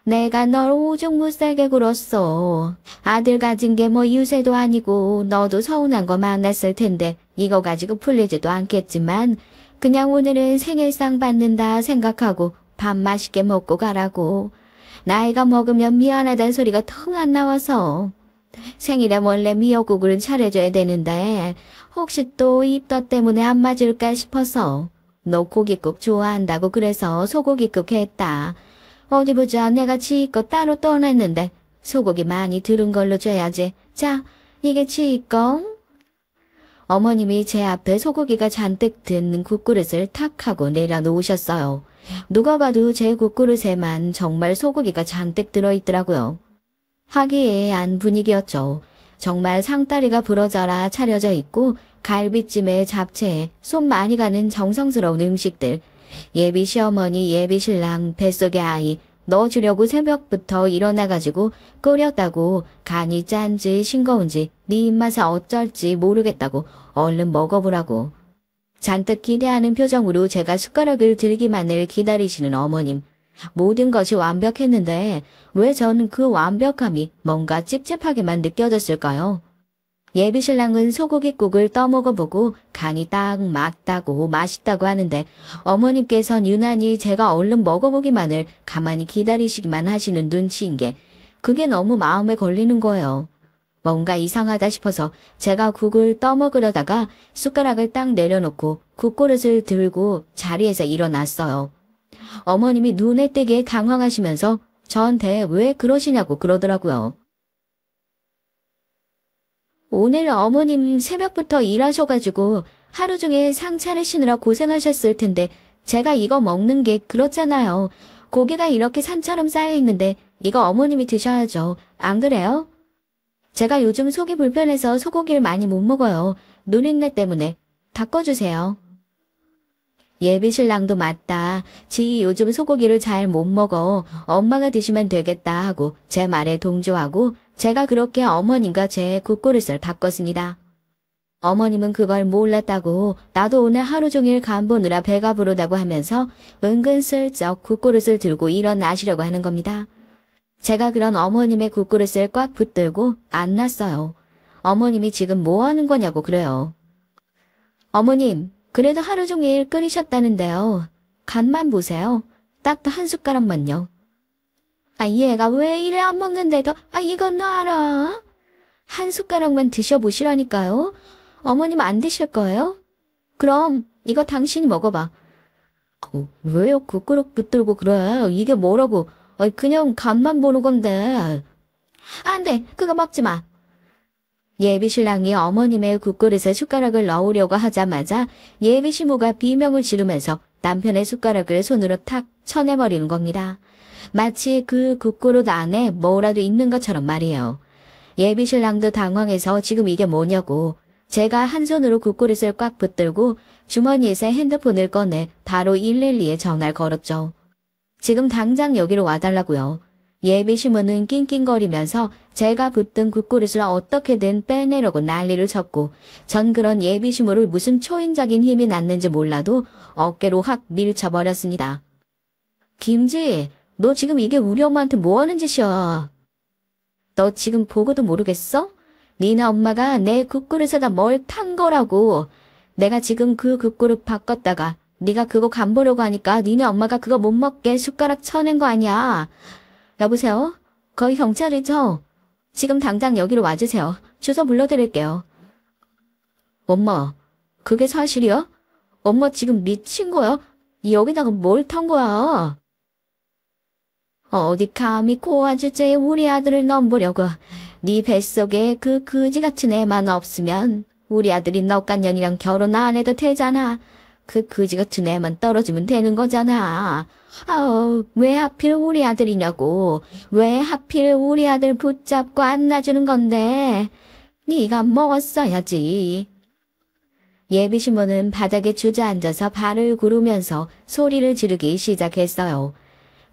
내가 널 오죽 못살게 굴었어. 아들 가진 게 뭐 유세도 아니고 너도 서운한 거 많았을 텐데 이거 가지고 풀리지도 않겠지만 그냥 오늘은 생일상 받는다 생각하고 밥 맛있게 먹고 가라고. 나이가 먹으면 미안하다는 소리가 통 안 나와서. 생일에 원래 미역국을 차려줘야 되는데 혹시 또 입덧 때문에 안 맞을까 싶어서. 너 고깃국 좋아한다고 그래서 소고기국 했다. 어디 보자. 내가 지희 거 따로 떠냈는데 소고기 많이 들은 걸로 줘야지. 자, 이게 지희 거. 어머님이 제 앞에 소고기가 잔뜩 든 국그릇을 탁 하고 내려놓으셨어요. 누가 봐도 제 국그릇에만 정말 소고기가 잔뜩 들어있더라고요. 화기애애한 분위기였죠. 정말 상다리가 부러져라 차려져 있고 갈비찜에 잡채에 손 많이 가는 정성스러운 음식들. 예비 시어머니, 예비 신랑, 뱃속의 아이 넣어주려고 새벽부터 일어나가지고 끓였다고 간이 짠지 싱거운지 네 입맛에 어쩔지 모르겠다고 얼른 먹어보라고. 잔뜩 기대하는 표정으로 제가 숟가락을 들기만을 기다리시는 어머님. 모든 것이 완벽했는데 왜 저는 그 완벽함이 뭔가 찝찝하게만 느껴졌을까요? 예비신랑은 소고기국을 떠먹어보고 간이 딱 맞다고 맛있다고 하는데 어머님께선 유난히 제가 얼른 먹어보기만을 가만히 기다리시기만 하시는 눈치인 게 그게 너무 마음에 걸리는 거예요. 뭔가 이상하다 싶어서 제가 국을 떠먹으려다가 숟가락을 딱 내려놓고 국그릇을 들고 자리에서 일어났어요. 어머님이 눈에 띄게 당황하시면서 저한테 왜 그러시냐고 그러더라고요. 오늘 어머님 새벽부터 일하셔가지고 하루 종일 상 차리시느라 고생하셨을 텐데 제가 이거 먹는 게 그렇잖아요. 고기가 이렇게 산처럼 쌓여있는데 이거 어머님이 드셔야죠. 안 그래요? 제가 요즘 속이 불편해서 소고기를 많이 못 먹어요. 누린내 때문에. 바꿔주세요. 예비신랑도 맞다. 지희 요즘 소고기를 잘 못 먹어. 엄마가 드시면 되겠다 하고 제 말에 동조하고 제가 그렇게 어머님과 제 국그릇을 바꿨습니다. 어머님은 그걸 몰랐다고 나도 오늘 하루 종일 간 보느라 배가 부르다고 하면서 은근슬쩍 국그릇을 들고 일어나시려고 하는 겁니다. 제가 그런 어머님의 국그릇을 꽉 붙들고 안 놨어요. 어머님이 지금 뭐 하는 거냐고 그래요. 어머님, 그래도 하루 종일 끓이셨다는데요. 간만 보세요. 딱 한 숟가락만요. 아, 얘가 왜 이래 안 먹는데도, 이건 놔라. 한 숟가락만 드셔보시라니까요. 어머님 안 드실 거예요? 그럼 이거 당신이 먹어봐. 왜요? 국그릇 붙들고 그래? 이게 뭐라고? 그냥 간만 보는 건데. 안 돼. 그거 먹지 마. 예비신랑이 어머님의 국그릇에 숟가락을 넣으려고 하자마자 예비시모가 비명을 지르면서 남편의 숟가락을 손으로 탁 쳐내버리는 겁니다. 마치 그 국그릇 안에 뭐라도 있는 것처럼 말이에요. 예비신랑도 당황해서 지금 이게 뭐냐고. 제가 한 손으로 국그릇을 꽉 붙들고 주머니에서 핸드폰을 꺼내 바로 112에 전화를 걸었죠. 지금 당장 여기로 와달라고요. 예비신부는 낑낑거리면서 제가 붙든 국그릇을 어떻게든 빼내려고 난리를 쳤고 전 그런 예비신부를 무슨 초인적인 힘이 났는지 몰라도 어깨로 확 밀쳐버렸습니다. 김지, 너 지금 이게 우리 엄마한테 뭐하는 짓이야? 너 지금 보고도 모르겠어? 니네 엄마가 내 국그릇에다 뭘 탄 거라고. 내가 지금 그 국그릇 바꿨다가 네가 그거 간보려고 하니까 니네 엄마가 그거 못 먹게 숟가락 쳐낸 거 아니야. 여보세요? 거기 경찰이죠? 지금 당장 여기로 와주세요. 주소 불러드릴게요. 엄마, 그게 사실이야? 엄마 지금 미친 거야? 여기다가 뭘 탄 거야? 어디 감히 고아 주제에 우리 아들을 넘보려고. 네 뱃속에 그 그지 같은 애만 없으면 우리 아들이 너깐년이랑 결혼 안 해도 되잖아. 그 그지 같은 애만 떨어지면 되는 거잖아. 아우, 왜 하필 우리 아들이냐고. 왜 하필 우리 아들 붙잡고 안 놔주는 건데. 네가 먹었어야지. 예비신부는 바닥에 주저앉아서 발을 구르면서 소리를 지르기 시작했어요.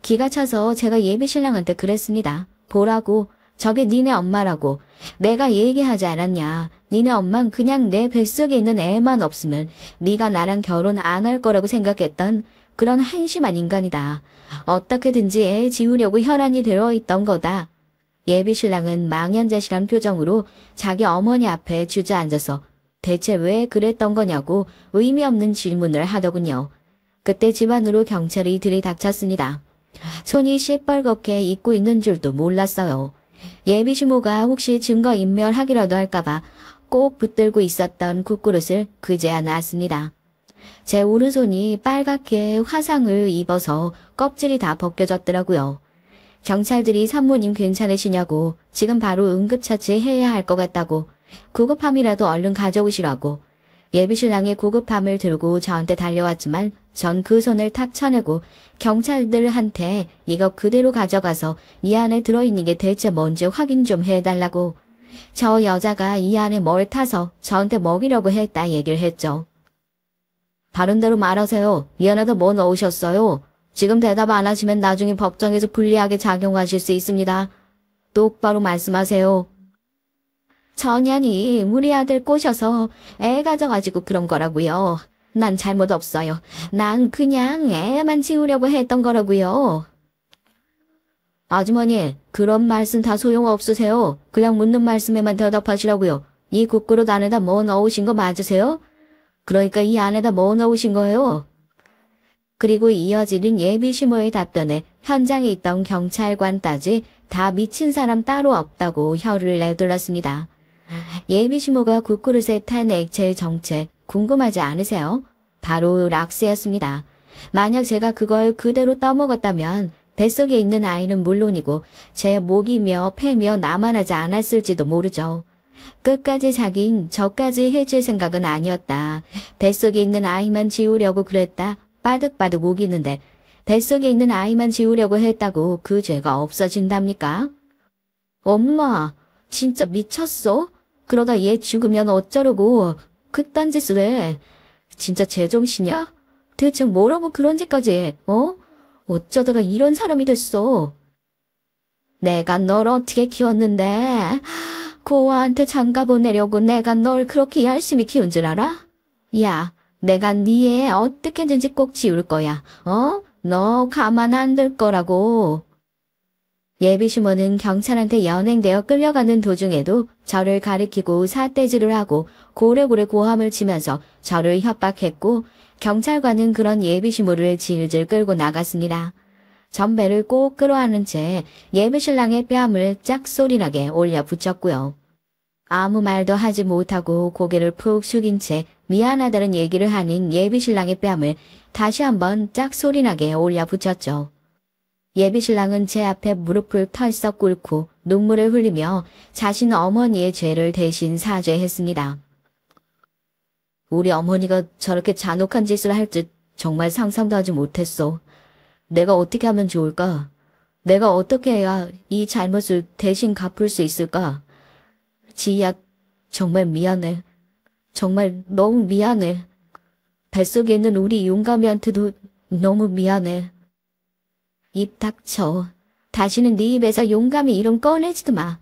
기가 차서 제가 예비신랑한테 그랬습니다. 보라고, 저게 니네 엄마라고. 내가 얘기하지 않았냐. 니네 엄만 그냥 내 뱃속에 있는 애만 없으면 네가 나랑 결혼 안 할 거라고 생각했던 그런 한심한 인간이다. 어떻게든지 애 지우려고 혈안이 들어있던 거다. 예비신랑은 망연자실한 표정으로 자기 어머니 앞에 주저앉아서 대체 왜 그랬던 거냐고 의미 없는 질문을 하더군요. 그때 집 안으로 경찰이 들이닥쳤습니다. 손이 시뻘겋게 잊고 있는 줄도 몰랐어요. 예비신부가 혹시 증거인멸하기라도 할까봐 꼭 붙들고 있었던 국그릇을 그제야 놨습니다. 제 오른손이 빨갛게 화상을 입어서 껍질이 다 벗겨졌더라고요. 경찰들이 산모님 괜찮으시냐고 지금 바로 응급처치 해야 할 것 같다고 구급함이라도 얼른 가져오시라고 예비신랑이 구급함을 들고 저한테 달려왔지만 전 그 손을 탁 쳐내고 경찰들한테 이거 그대로 가져가서 이 안에 들어있는 게 대체 뭔지 확인 좀 해달라고 저 여자가 이 안에 뭘 타서 저한테 먹이려고 했다 얘기를 했죠. 다른 대로 말하세요. 이 안에다 뭐 넣으셨어요? 지금 대답 안 하시면 나중에 법정에서 불리하게 작용하실 수 있습니다. 똑바로 말씀하세요. 전현이 우리 아들 꼬셔서 애 가져가지고 그런 거라고요. 난 잘못 없어요. 난 그냥 애만 지우려고 했던 거라고요. 아주머니, 그런 말씀 다 소용없으세요. 그냥 묻는 말씀에만 대답하시라고요. 이 국그릇 안에다 뭐 넣으신 거 맞으세요? 그러니까 이 안에다 뭐 넣으신 거예요? 그리고 이어지는 예비신부의 답변에 현장에 있던 경찰관까지 다 미친 사람 따로 없다고 혀를 내둘렀습니다. 예비신부가 국그릇에 탄 액체의 정체 궁금하지 않으세요? 바로 락스였습니다. 만약 제가 그걸 그대로 떠먹었다면 뱃속에 있는 아이는 물론이고 제 목이며 폐며 남아나지 않았을지도 모르죠. 끝까지 자긴 저까지 해줄 생각은 아니었다. 뱃속에 있는 아이만 지우려고 그랬다. 빠득빠득 우기는데 뱃속에 있는 아이만 지우려고 했다고 그 죄가 없어진답니까? 엄마, 진짜 미쳤어? 그러다 얘 죽으면 어쩌려고 그딴 짓을 해. 진짜 제정신이야? 대체 뭐라고 그런 짓까지 어? 어쩌다가 이런 사람이 됐어. 내가 널 어떻게 키웠는데 고아한테 장가 보내려고 내가 널 그렇게 열심히 키운 줄 알아? 야, 내가 네 애 어떻게든지 꼭 지울 거야. 어? 너 가만 안 둘 거라고. 예비신부는 경찰한테 연행되어 끌려가는 도중에도 저를 가리키고 삿대질을 하고 고래고래 고함을 치면서 저를 협박했고 경찰관은 그런 예비신부를 질질 끌고 나갔습니다. 전배를 꼭 끌어안은 채 예비신랑의 뺨을 짝소리나게 올려 붙였고요. 아무 말도 하지 못하고 고개를 푹 숙인 채 미안하다는 얘기를 하는 예비신랑의 뺨을 다시 한번 짝소리나게 올려 붙였죠. 예비신랑은 제 앞에 무릎을 털썩 꿇고 눈물을 흘리며 자신 어머니의 죄를 대신 사죄했습니다. 우리 어머니가 저렇게 잔혹한 짓을 할 줄 정말 상상도 하지 못했어. 내가 어떻게 하면 좋을까? 내가 어떻게 해야 이 잘못을 대신 갚을 수 있을까? 지희야, 정말 미안해. 정말 너무 미안해. 뱃속에 있는 우리 용감이한테도 너무 미안해. 입 닥쳐. 다시는 네 입에서 용감이 이름 꺼내지도 마.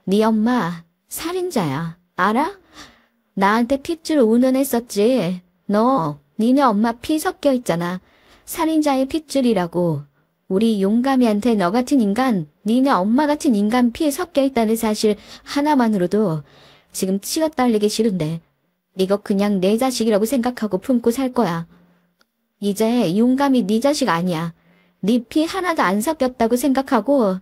네 엄마 살인자야. 알아? 나한테 핏줄 운운했었지. 너 니네 엄마 피 섞여 있잖아. 살인자의 핏줄이라고. 우리 용감이한테 너 같은 인간, 니네 엄마 같은 인간 피 섞여 있다는 사실 하나만으로도 지금 치가 딸리기 싫은데 이거 그냥 내 자식이라고 생각하고 품고 살 거야. 이제 용감이 네 자식 아니야. 네 피 하나도 안 섞였다고 생각하고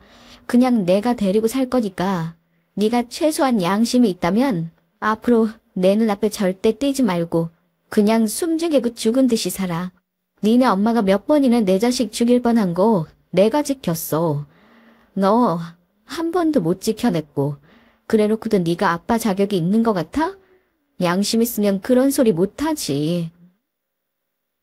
그냥 내가 데리고 살 거니까 네가 최소한 양심이 있다면 앞으로 내 눈앞에 절대 띄지 말고 그냥 숨죽이고 죽은 듯이 살아. 니네 엄마가 몇 번이나 내 자식 죽일 뻔한 거 내가 지켰어. 너 한 번도 못 지켜냈고 그래놓고도 네가 아빠 자격이 있는 것 같아? 양심 있으면 그런 소리 못하지.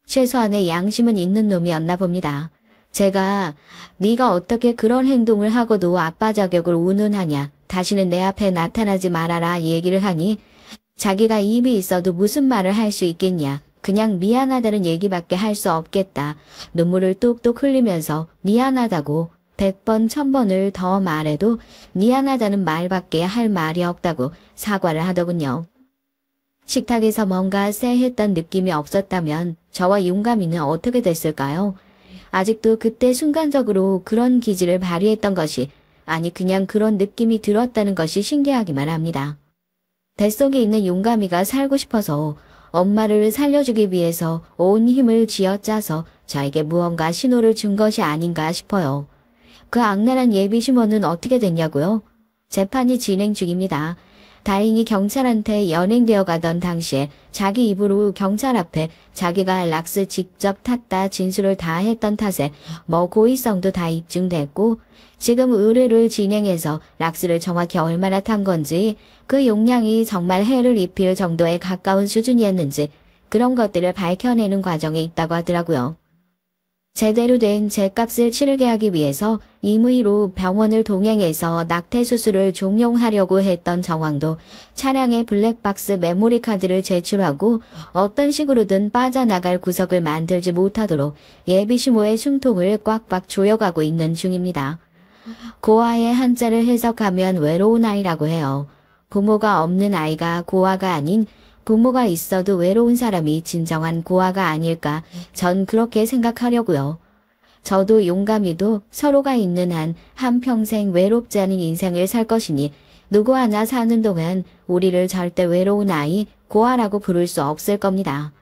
최소한의 양심은 있는 놈이었나 봅니다. 제가 네가 어떻게 그런 행동을 하고도 아빠 자격을 운운하냐, 다시는 내 앞에 나타나지 말아라 얘기를 하니 자기가 입이 있어도 무슨 말을 할 수 있겠냐. 그냥 미안하다는 얘기밖에 할 수 없겠다. 눈물을 뚝뚝 흘리면서 미안하다고 100번 1000번을 더 말해도 미안하다는 말밖에 할 말이 없다고 사과를 하더군요. 식탁에서 뭔가 쎄했던 느낌이 없었다면 저와 용감이는 어떻게 됐을까요? 아직도 그때 순간적으로 그런 기질을 발휘했던 것이, 아니 그냥 그런 느낌이 들었다는 것이 신기하기만 합니다. 뱃속에 있는 용감이가 살고 싶어서 엄마를 살려주기 위해서 온 힘을 쥐어짜서 저에게 무언가 신호를 준 것이 아닌가 싶어요. 그 악랄한 예비시모는 어떻게 됐냐고요? 재판이 진행 중입니다. 다행히 경찰한테 연행되어 가던 당시에 자기 입으로 경찰 앞에 자기가 락스 직접 탔다 진술을 다 했던 탓에 고의성도 다 입증됐고, 지금 의뢰를 진행해서 락스를 정확히 얼마나 탄 건지, 그 용량이 정말 해를 입힐 정도에 가까운 수준이었는지 그런 것들을 밝혀내는 과정에 있다고 하더라고요. 제대로 된 죗값을 치르게 하기 위해서 임의로 병원을 동행해서 낙태 수술을 종용하려고 했던 정황도 차량에 블랙박스 메모리 카드를 제출하고 어떤 식으로든 빠져나갈 구석을 만들지 못하도록 예비시모의 숨통을 꽉꽉 조여가고 있는 중입니다. 고아의 한자를 해석하면 외로운 아이라고 해요. 부모가 없는 아이가 고아가 아닌, 부모가 있어도 외로운 사람이 진정한 고아가 아닐까, 전 그렇게 생각하려고요. 저도 용감이도 서로가 있는 한 한평생 외롭지 않은 인생을 살 것이니 누구 하나 사는 동안 우리를 절대 외로운 아이, 고아라고 부를 수 없을 겁니다.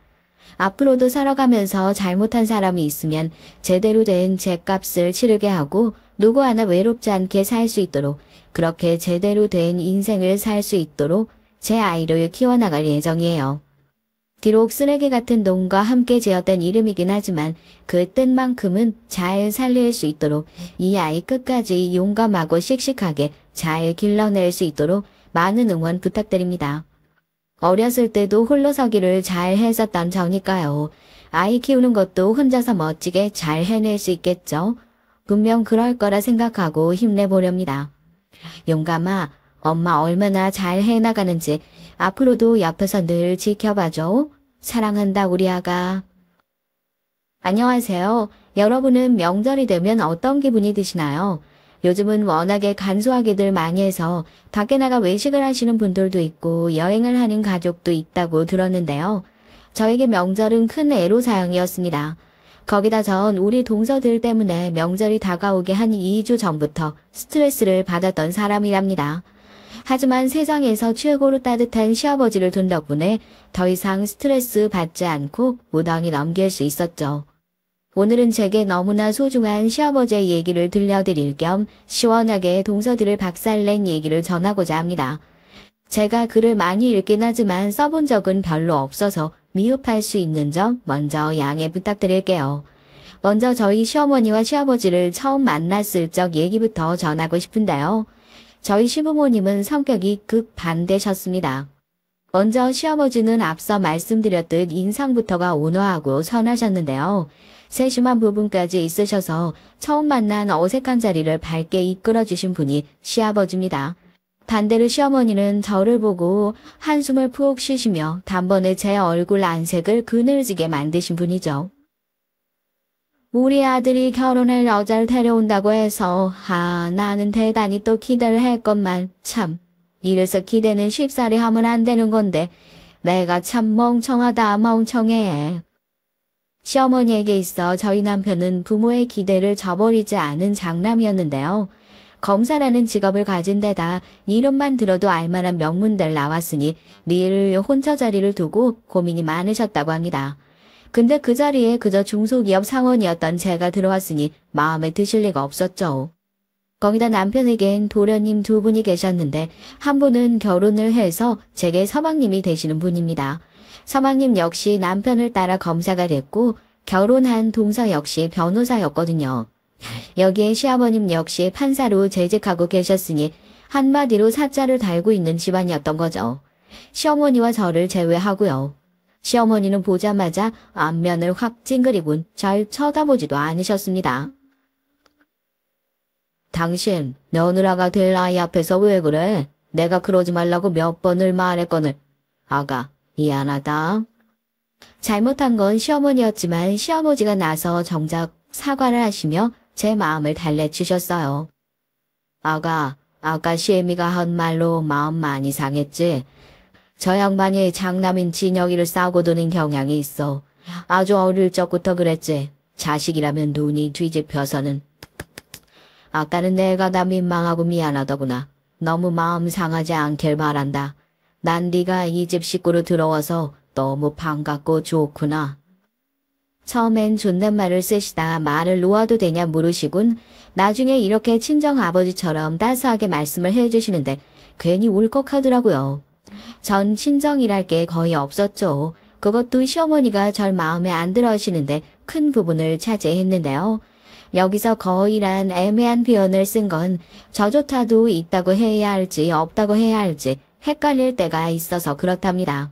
앞으로도 살아가면서 잘못한 사람이 있으면 제대로 된 죗값을 치르게 하고 누구 하나 외롭지 않게 살 수 있도록, 그렇게 제대로 된 인생을 살 수 있도록 제 아이를 키워나갈 예정이에요. 비록 쓰레기 같은 놈과 함께 지었던 이름이긴 하지만 그 뜻만큼은 잘 살릴 수 있도록 이 아이 끝까지 용감하고 씩씩하게 잘 길러낼 수 있도록 많은 응원 부탁드립니다. 어렸을 때도 홀로서기를 잘 했었던 저니까요. 아이 키우는 것도 혼자서 멋지게 잘 해낼 수 있겠죠. 분명 그럴 거라 생각하고 힘내보렵니다. 용감아, 엄마 얼마나 잘 해나가는지 앞으로도 옆에서 늘 지켜봐줘. 사랑한다 우리 아가. 안녕하세요. 여러분은 명절이 되면 어떤 기분이 드시나요? 요즘은 워낙에 간소하게들 많이 해서 밖에 나가 외식을 하시는 분들도 있고 여행을 하는 가족도 있다고 들었는데요. 저에게 명절은 큰 애로사항이었습니다. 거기다 전 우리 동서들 때문에 명절이 다가오게 한 2주 전부터 스트레스를 받았던 사람이랍니다. 하지만 세상에서 최고로 따뜻한 시아버지를 둔 덕분에 더 이상 스트레스 받지 않고 무던히 넘길 수 있었죠. 오늘은 제게 너무나 소중한 시아버지의 얘기를 들려드릴 겸 시원하게 동서들을 박살낸 얘기를 전하고자 합니다. 제가 글을 많이 읽긴 하지만 써본 적은 별로 없어서 미흡할 수 있는 점 먼저 양해 부탁드릴게요. 먼저 저희 시어머니와 시아버지를 처음 만났을 적 얘기부터 전하고 싶은데요. 저희 시부모님은 성격이 극반대셨습니다. 먼저 시아버지는 앞서 말씀드렸듯 인상부터가 온화하고 선하셨는데요. 세심한 부분까지 있으셔서 처음 만난 어색한 자리를 밝게 이끌어주신 분이 시아버지입니다. 반대로 시어머니는 저를 보고 한숨을 푹 쉬시며 단번에 제 얼굴 안색을 그늘지게 만드신 분이죠. 우리 아들이 결혼할 여자를 데려온다고 해서 나는 대단히 또 기대를 했건만 참 이래서 기대는 쉽사리 하면 안 되는 건데 내가 참 멍청하다 멍청해. 시어머니에게 있어 저희 남편은 부모의 기대를 저버리지 않은 장남이었는데요. 검사라는 직업을 가진 데다 이름만 들어도 알만한 명문대를 나왔으니 늘 혼처 자리를 두고 고민이 많으셨다고 합니다. 근데 그 자리에 그저 중소기업 상원이었던 제가 들어왔으니 마음에 드실 리가 없었죠. 거기다 남편에겐 도련님 두 분이 계셨는데 한 분은 결혼을 해서 제게 서방님이 되시는 분입니다. 서방님 역시 남편을 따라 검사가 됐고 결혼한 동서 역시 변호사였거든요. 여기에 시아버님 역시 판사로 재직하고 계셨으니 한마디로 사자를 달고 있는 집안이었던 거죠. 시어머니와 저를 제외하고요. 시어머니는 보자마자 안면을 확 찡그리곤 잘 쳐다보지도 않으셨습니다. 당신 며느라가 될 아이 앞에서 왜 그래? 내가 그러지 말라고 몇 번을 말했거늘. 아가 미안하다. 잘못한 건 시어머니였지만 시아버지가 나서 정작 사과를 하시며 제 마음을 달래주셨어요. 아가 시애미가 한 말로 마음 많이 상했지. 저 양반이 장남인 진혁이를 싸고 도는 경향이 있어. 아주 어릴 적부터 그랬지. 자식이라면 눈이 뒤집혀서는. 아까는 내가 다 민망하고 미안하더구나. 너무 마음 상하지 않길 바란다. 난 네가 이 집 식구로 들어와서 너무 반갑고 좋구나. 처음엔 존댓말을 쓰시다 말을 놓아도 되냐 물으시군 나중에 이렇게 친정아버지처럼 따스하게 말씀을 해주시는데 괜히 울컥하더라고요. 전 친정이랄 게 거의 없었죠. 그것도 시어머니가 절 마음에 안 들어 하시는데 큰 부분을 차지했는데요. 여기서 거의란 애매한 표현을 쓴 건 저조차도 있다고 해야 할지 없다고 해야 할지 헷갈릴 때가 있어서 그렇답니다.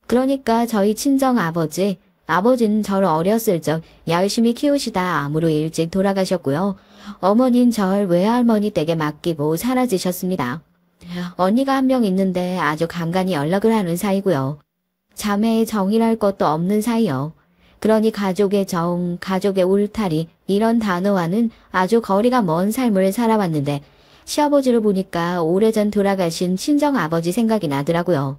그러니까 저희 친정아버지, 아버지는 저를 어렸을 적 열심히 키우시다 암으로 일찍 돌아가셨고요. 어머니는 절 외할머니 댁에 맡기고 사라지셨습니다. 언니가 한 명 있는데 아주 간간히 연락을 하는 사이고요. 자매의 정이랄 것도 없는 사이요. 그러니 가족의 정, 가족의 울타리 이런 단어와는 아주 거리가 먼 삶을 살아왔는데 시아버지를 보니까 오래전 돌아가신 친정아버지 생각이 나더라고요.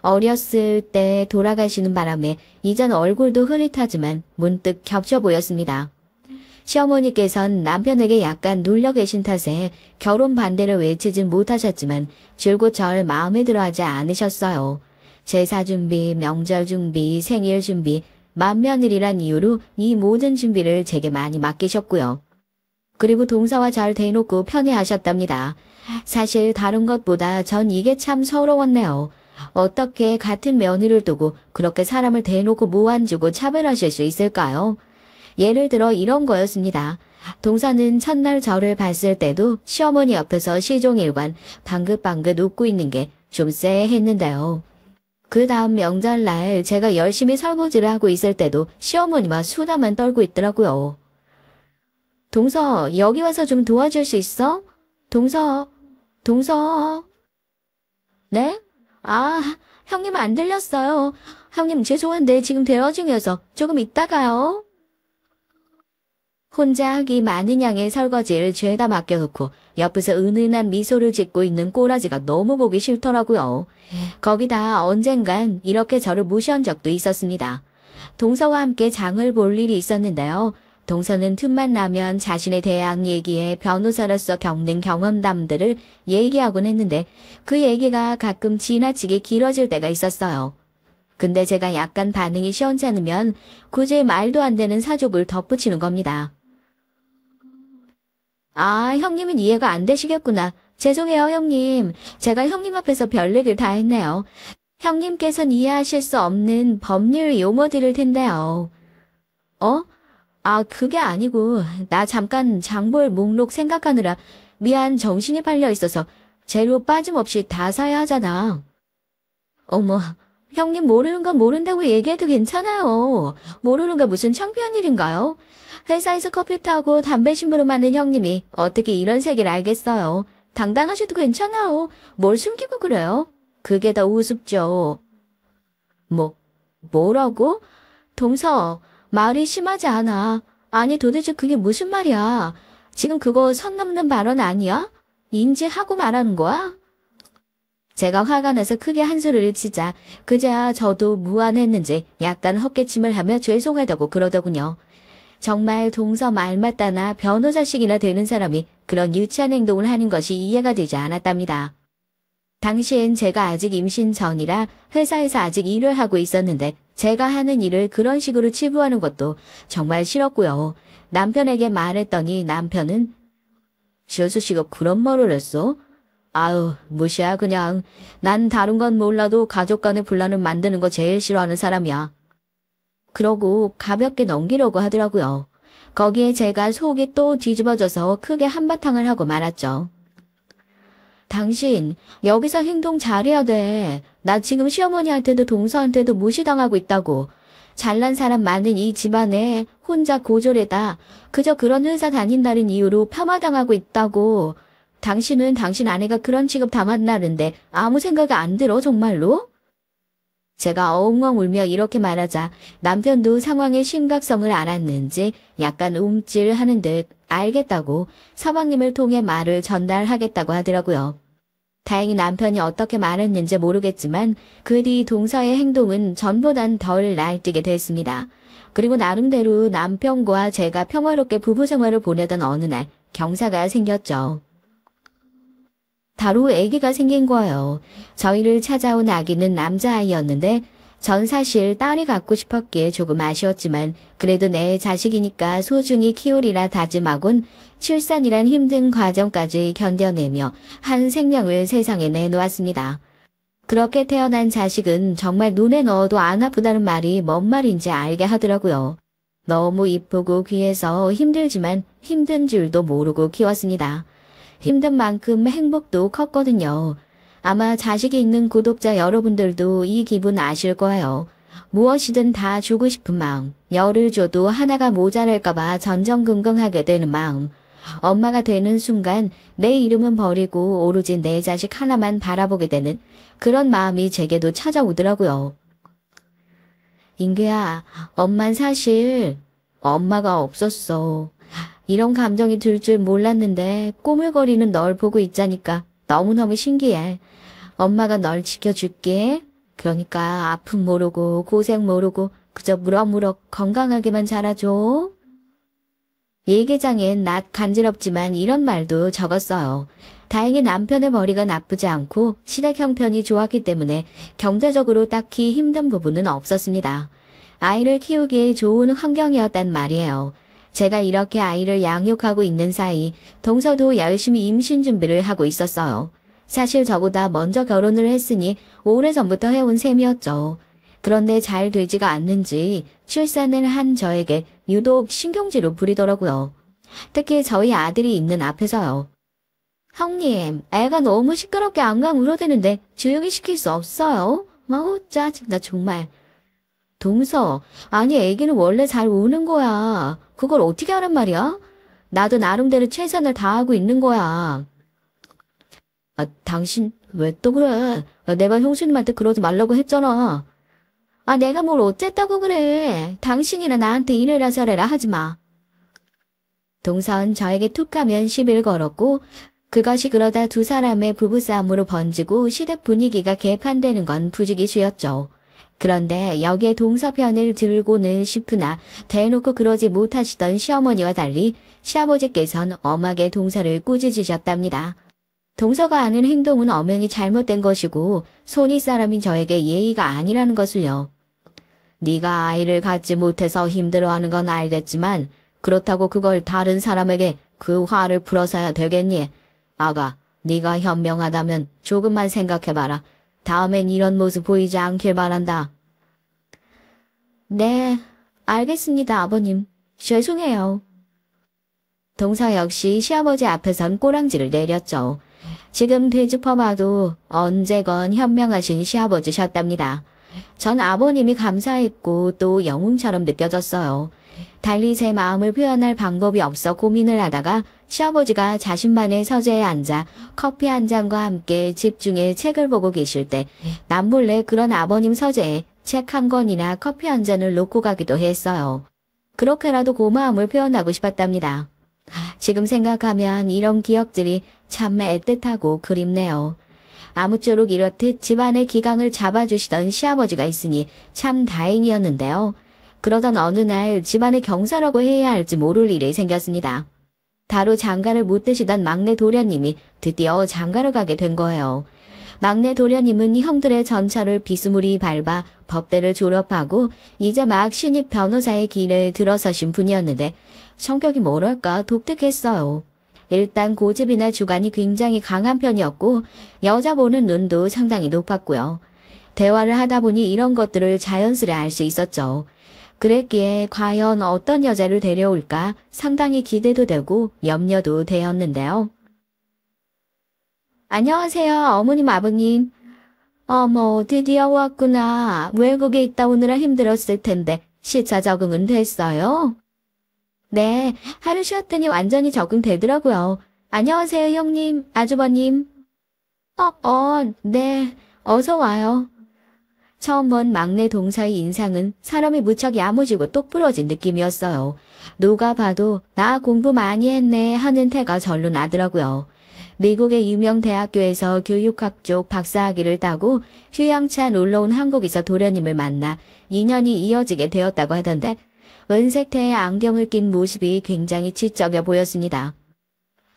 어렸을 때 돌아가시는 바람에 이전 얼굴도 흐릿하지만 문득 겹쳐 보였습니다. 시어머니께선 남편에게 약간 눌려 계신 탓에 결혼 반대를 외치진 못하셨지만 줄곧 절 마음에 들어하지 않으셨어요. 제사 준비, 명절 준비, 생일 준비, 맏며느리란 이유로 이 모든 준비를 제게 많이 맡기셨고요. 그리고 동서와 절 대놓고 편애하셨답니다. 사실 다른 것보다 전 이게 참 서러웠네요. 어떻게 같은 며느리를 두고 그렇게 사람을 대놓고 무안주고 차별하실 수 있을까요? 예를 들어 이런 거였습니다. 동서는 첫날 저를 봤을 때도 시어머니 옆에서 시종일관 방긋방긋 웃고 있는 게 좀 쎄했는데요. 그 다음 명절날 제가 열심히 설거지를 하고 있을 때도 시어머니와 수다만 떨고 있더라고요. 동서, 여기 와서 좀 도와줄 수 있어? 동서. 네? 형님 안 들렸어요. 형님 죄송한데 지금 대화 중이어서 조금 이따가요. 혼자 하기 많은 양의 설거지를 죄다 맡겨놓고 옆에서 은은한 미소를 짓고 있는 꼬라지가 너무 보기 싫더라고요. 거기다 언젠간 이렇게 저를 무시한 적도 있었습니다. 동서와 함께 장을 볼 일이 있었는데요. 동서는 틈만 나면 자신의 대학 얘기에 변호사로서 겪는 경험담들을 얘기하곤 했는데 그 얘기가 가끔 지나치게 길어질 때가 있었어요. 근데 제가 약간 반응이 시원찮으면 굳이 말도 안 되는 사족을 덧붙이는 겁니다. 형님은 이해가 안 되시겠구나. 죄송해요, 형님. 제가 형님 앞에서 별얘기를 다 했네요. 형님께선 이해하실 수 없는 법률 용어들일 텐데요. 그게 아니고 나 잠깐 장볼 목록 생각하느라 미안 정신이 팔려 있어서 재료 빠짐없이 다 사야 하잖아. 어머, 형님 모르는 건 모른다고 얘기해도 괜찮아요. 모르는 게 무슨 창피한 일인가요? 회사에서 커피 타고 담배 심부름 하는 형님이 어떻게 이런 세계를 알겠어요. 당당하셔도 괜찮아요. 뭘 숨기고 그래요? 그게 더 우습죠. 뭐라고? 동서, 말이 심하지 않아. 아니 도대체 그게 무슨 말이야? 지금 그거 선 넘는 발언 아니야? 인지하고 말하는 거야? 제가 화가 나서 크게 한 소리를 치자 그제야 저도 무안했는지 약간 헛기침을 하며 죄송하다고 그러더군요. 정말 동서 말 맞다나 변호사식이나 되는 사람이 그런 유치한 행동을 하는 것이 이해가 되지 않았답니다. 당시엔 제가 아직 임신 전이라 회사에서 아직 일을 하고 있었는데 제가 하는 일을 그런 식으로 치부하는 것도 정말 싫었고요. 남편에게 말했더니 남편은 지효수 씨가 그런 말을 했어? 아유 무시야 그냥. 난 다른 건 몰라도 가족 간의 분란을 만드는 거 제일 싫어하는 사람이야. 그러고 가볍게 넘기려고 하더라고요. 거기에 제가 속이 또 뒤집어져서 크게 한바탕을 하고 말았죠. 당신 여기서 행동 잘해야 돼. 나 지금 시어머니한테도 동서한테도 무시당하고 있다고. 잘난 사람 많은 이 집안에 혼자 고졸에다 그저 그런 회사 다닌다는 이유로 폄하당하고 있다고. 당신은 당신 아내가 그런 취급 당한다는데 아무 생각이 안 들어 정말로? 제가 엉엉 울며 이렇게 말하자 남편도 상황의 심각성을 알았는지 약간 움찔하는 듯 알겠다고 서방님을 통해 말을 전달하겠다고 하더라고요. 다행히 남편이 어떻게 말했는지 모르겠지만 그 뒤 동서의 행동은 전보단 덜 날뛰게 됐습니다. 그리고 나름대로 남편과 제가 평화롭게 부부 생활을 보내던 어느 날 경사가 생겼죠. 바로 아기가 생긴 거예요. 저희를 찾아온 아기는 남자아이였는데 전 사실 딸이 갖고 싶었기에 조금 아쉬웠지만 그래도 내 자식이니까 소중히 키우리라 다짐하곤 출산이란 힘든 과정까지 견뎌내며 한 생명을 세상에 내놓았습니다. 그렇게 태어난 자식은 정말 눈에 넣어도 안 아프다는 말이 뭔 말인지 알게 하더라고요. 너무 이쁘고 귀해서 힘들지만 힘든 줄도 모르고 키웠습니다. 힘든 만큼 행복도 컸거든요. 아마 자식이 있는 구독자 여러분들도 이 기분 아실 거예요. 무엇이든 다 주고 싶은 마음, 열을 줘도 하나가 모자랄까봐 전전긍긍하게 되는 마음. 엄마가 되는 순간 내 이름은 버리고 오로지 내 자식 하나만 바라보게 되는 그런 마음이 제게도 찾아오더라고요. 인규야, 엄만 사실 엄마가 없었어. 이런 감정이 들 줄 몰랐는데 꼬물거리는 널 보고 있자니까 너무너무 신기해. 엄마가 널 지켜줄게. 그러니까 아픔 모르고 고생 모르고 그저 무럭무럭 건강하게만 자라줘. 일기장엔 낯 간지럽지만 이런 말도 적었어요. 다행히 남편의 머리가 나쁘지 않고 시댁 형편이 좋았기 때문에 경제적으로 딱히 힘든 부분은 없었습니다. 아이를 키우기에 좋은 환경이었단 말이에요. 제가 이렇게 아이를 양육하고 있는 사이 동서도 열심히 임신 준비를 하고 있었어요. 사실 저보다 먼저 결혼을 했으니 오래전부터 해온 셈이었죠. 그런데 잘 되지가 않는지 출산을 한 저에게 유독 신경질을 부리더라고요. 특히 저희 아들이 있는 앞에서요. 형님, 애가 너무 시끄럽게 앙앙 울어대는데 조용히 시킬 수 없어요? 짜증나 정말. 동서, 아니 애기는 원래 잘 우는 거야. 그걸 어떻게 하란 말이야? 나도 나름대로 최선을 다하고 있는 거야. 당신 왜 또 그래? 내가 형수님한테 그러지 말라고 했잖아. 내가 뭘 어쨌다고 그래. 당신이나 나한테 이래라 저래라 하지 마. 동서는 저에게 툭 하면 시비를 걸었고 그것이 그러다 두 사람의 부부싸움으로 번지고 시댁 분위기가 개판되는 건 부지기수였죠. 그런데 여기에 동서 편을 들고는 싶으나 대놓고 그러지 못하시던 시어머니와 달리 시아버지께서는 엄하게 동서를 꾸짖으셨답니다. 동서가 하는 행동은 엄연히 잘못된 것이고 손이 사람인 저에게 예의가 아니라는 것을요. 네가 아이를 갖지 못해서 힘들어하는 건 알겠지만 그렇다고 그걸 다른 사람에게 그 화를 풀어서야 되겠니? 아가, 네가 현명하다면 조금만 생각해봐라. 다음엔 이런 모습 보이지 않길 바란다. 네, 알겠습니다, 아버님. 죄송해요. 동서 역시 시아버지 앞에선 꼬랑지를 내렸죠. 지금 되짚어봐도 언제건 현명하신 시아버지셨답니다. 전 아버님이 감사했고 또 영웅처럼 느껴졌어요. 달리 제 마음을 표현할 방법이 없어 고민을 하다가 시아버지가 자신만의 서재에 앉아 커피 한 잔과 함께 집중해 책을 보고 계실 때 남몰래 그런 아버님 서재에 책 한 권이나 커피 한 잔을 놓고 가기도 했어요. 그렇게라도 고마움을 표현하고 싶었답니다. 지금 생각하면 이런 기억들이 참 애틋하고 그립네요. 아무쪼록 이렇듯 집안의 기강을 잡아주시던 시아버지가 있으니 참 다행이었는데요. 그러던 어느 날 집안의 경사라고 해야 할지 모를 일이 생겼습니다. 다로 장가를 못 드시던 막내 도련님이 드디어 장가를 가게 된 거예요. 막내 도련님은 형들의 전철을 비스무리 밟아 법대를 졸업하고 이제 막 신입 변호사의 길에 들어서신 분이었는데 성격이 뭐랄까 독특했어요. 일단 고집이나 주관이 굉장히 강한 편이었고 여자 보는 눈도 상당히 높았고요. 대화를 하다 보니 이런 것들을 자연스레 알 수 있었죠. 그랬기에 과연 어떤 여자를 데려올까 상당히 기대도 되고 염려도 되었는데요. 안녕하세요, 어머님, 아버님. 어머, 드디어 왔구나. 외국에 있다 오느라 힘들었을 텐데 시차 적응은 됐어요? 네, 하루 쉬었더니 완전히 적응되더라고요. 안녕하세요, 형님, 아주버님. 네, 어서 와요. 처음 본 막내 동서의 인상은 사람이 무척 야무지고 똑부러진 느낌이었어요. 누가 봐도 나 공부 많이 했네 하는 태가 절로 나더라고요. 미국의 유명 대학교에서 교육학 쪽 박사학위를 따고 휴양차 놀러온 한국에서 도련님을 만나 인연이 이어지게 되었다고 하던데 은색태의 안경을 낀 모습이 굉장히 지적여 보였습니다.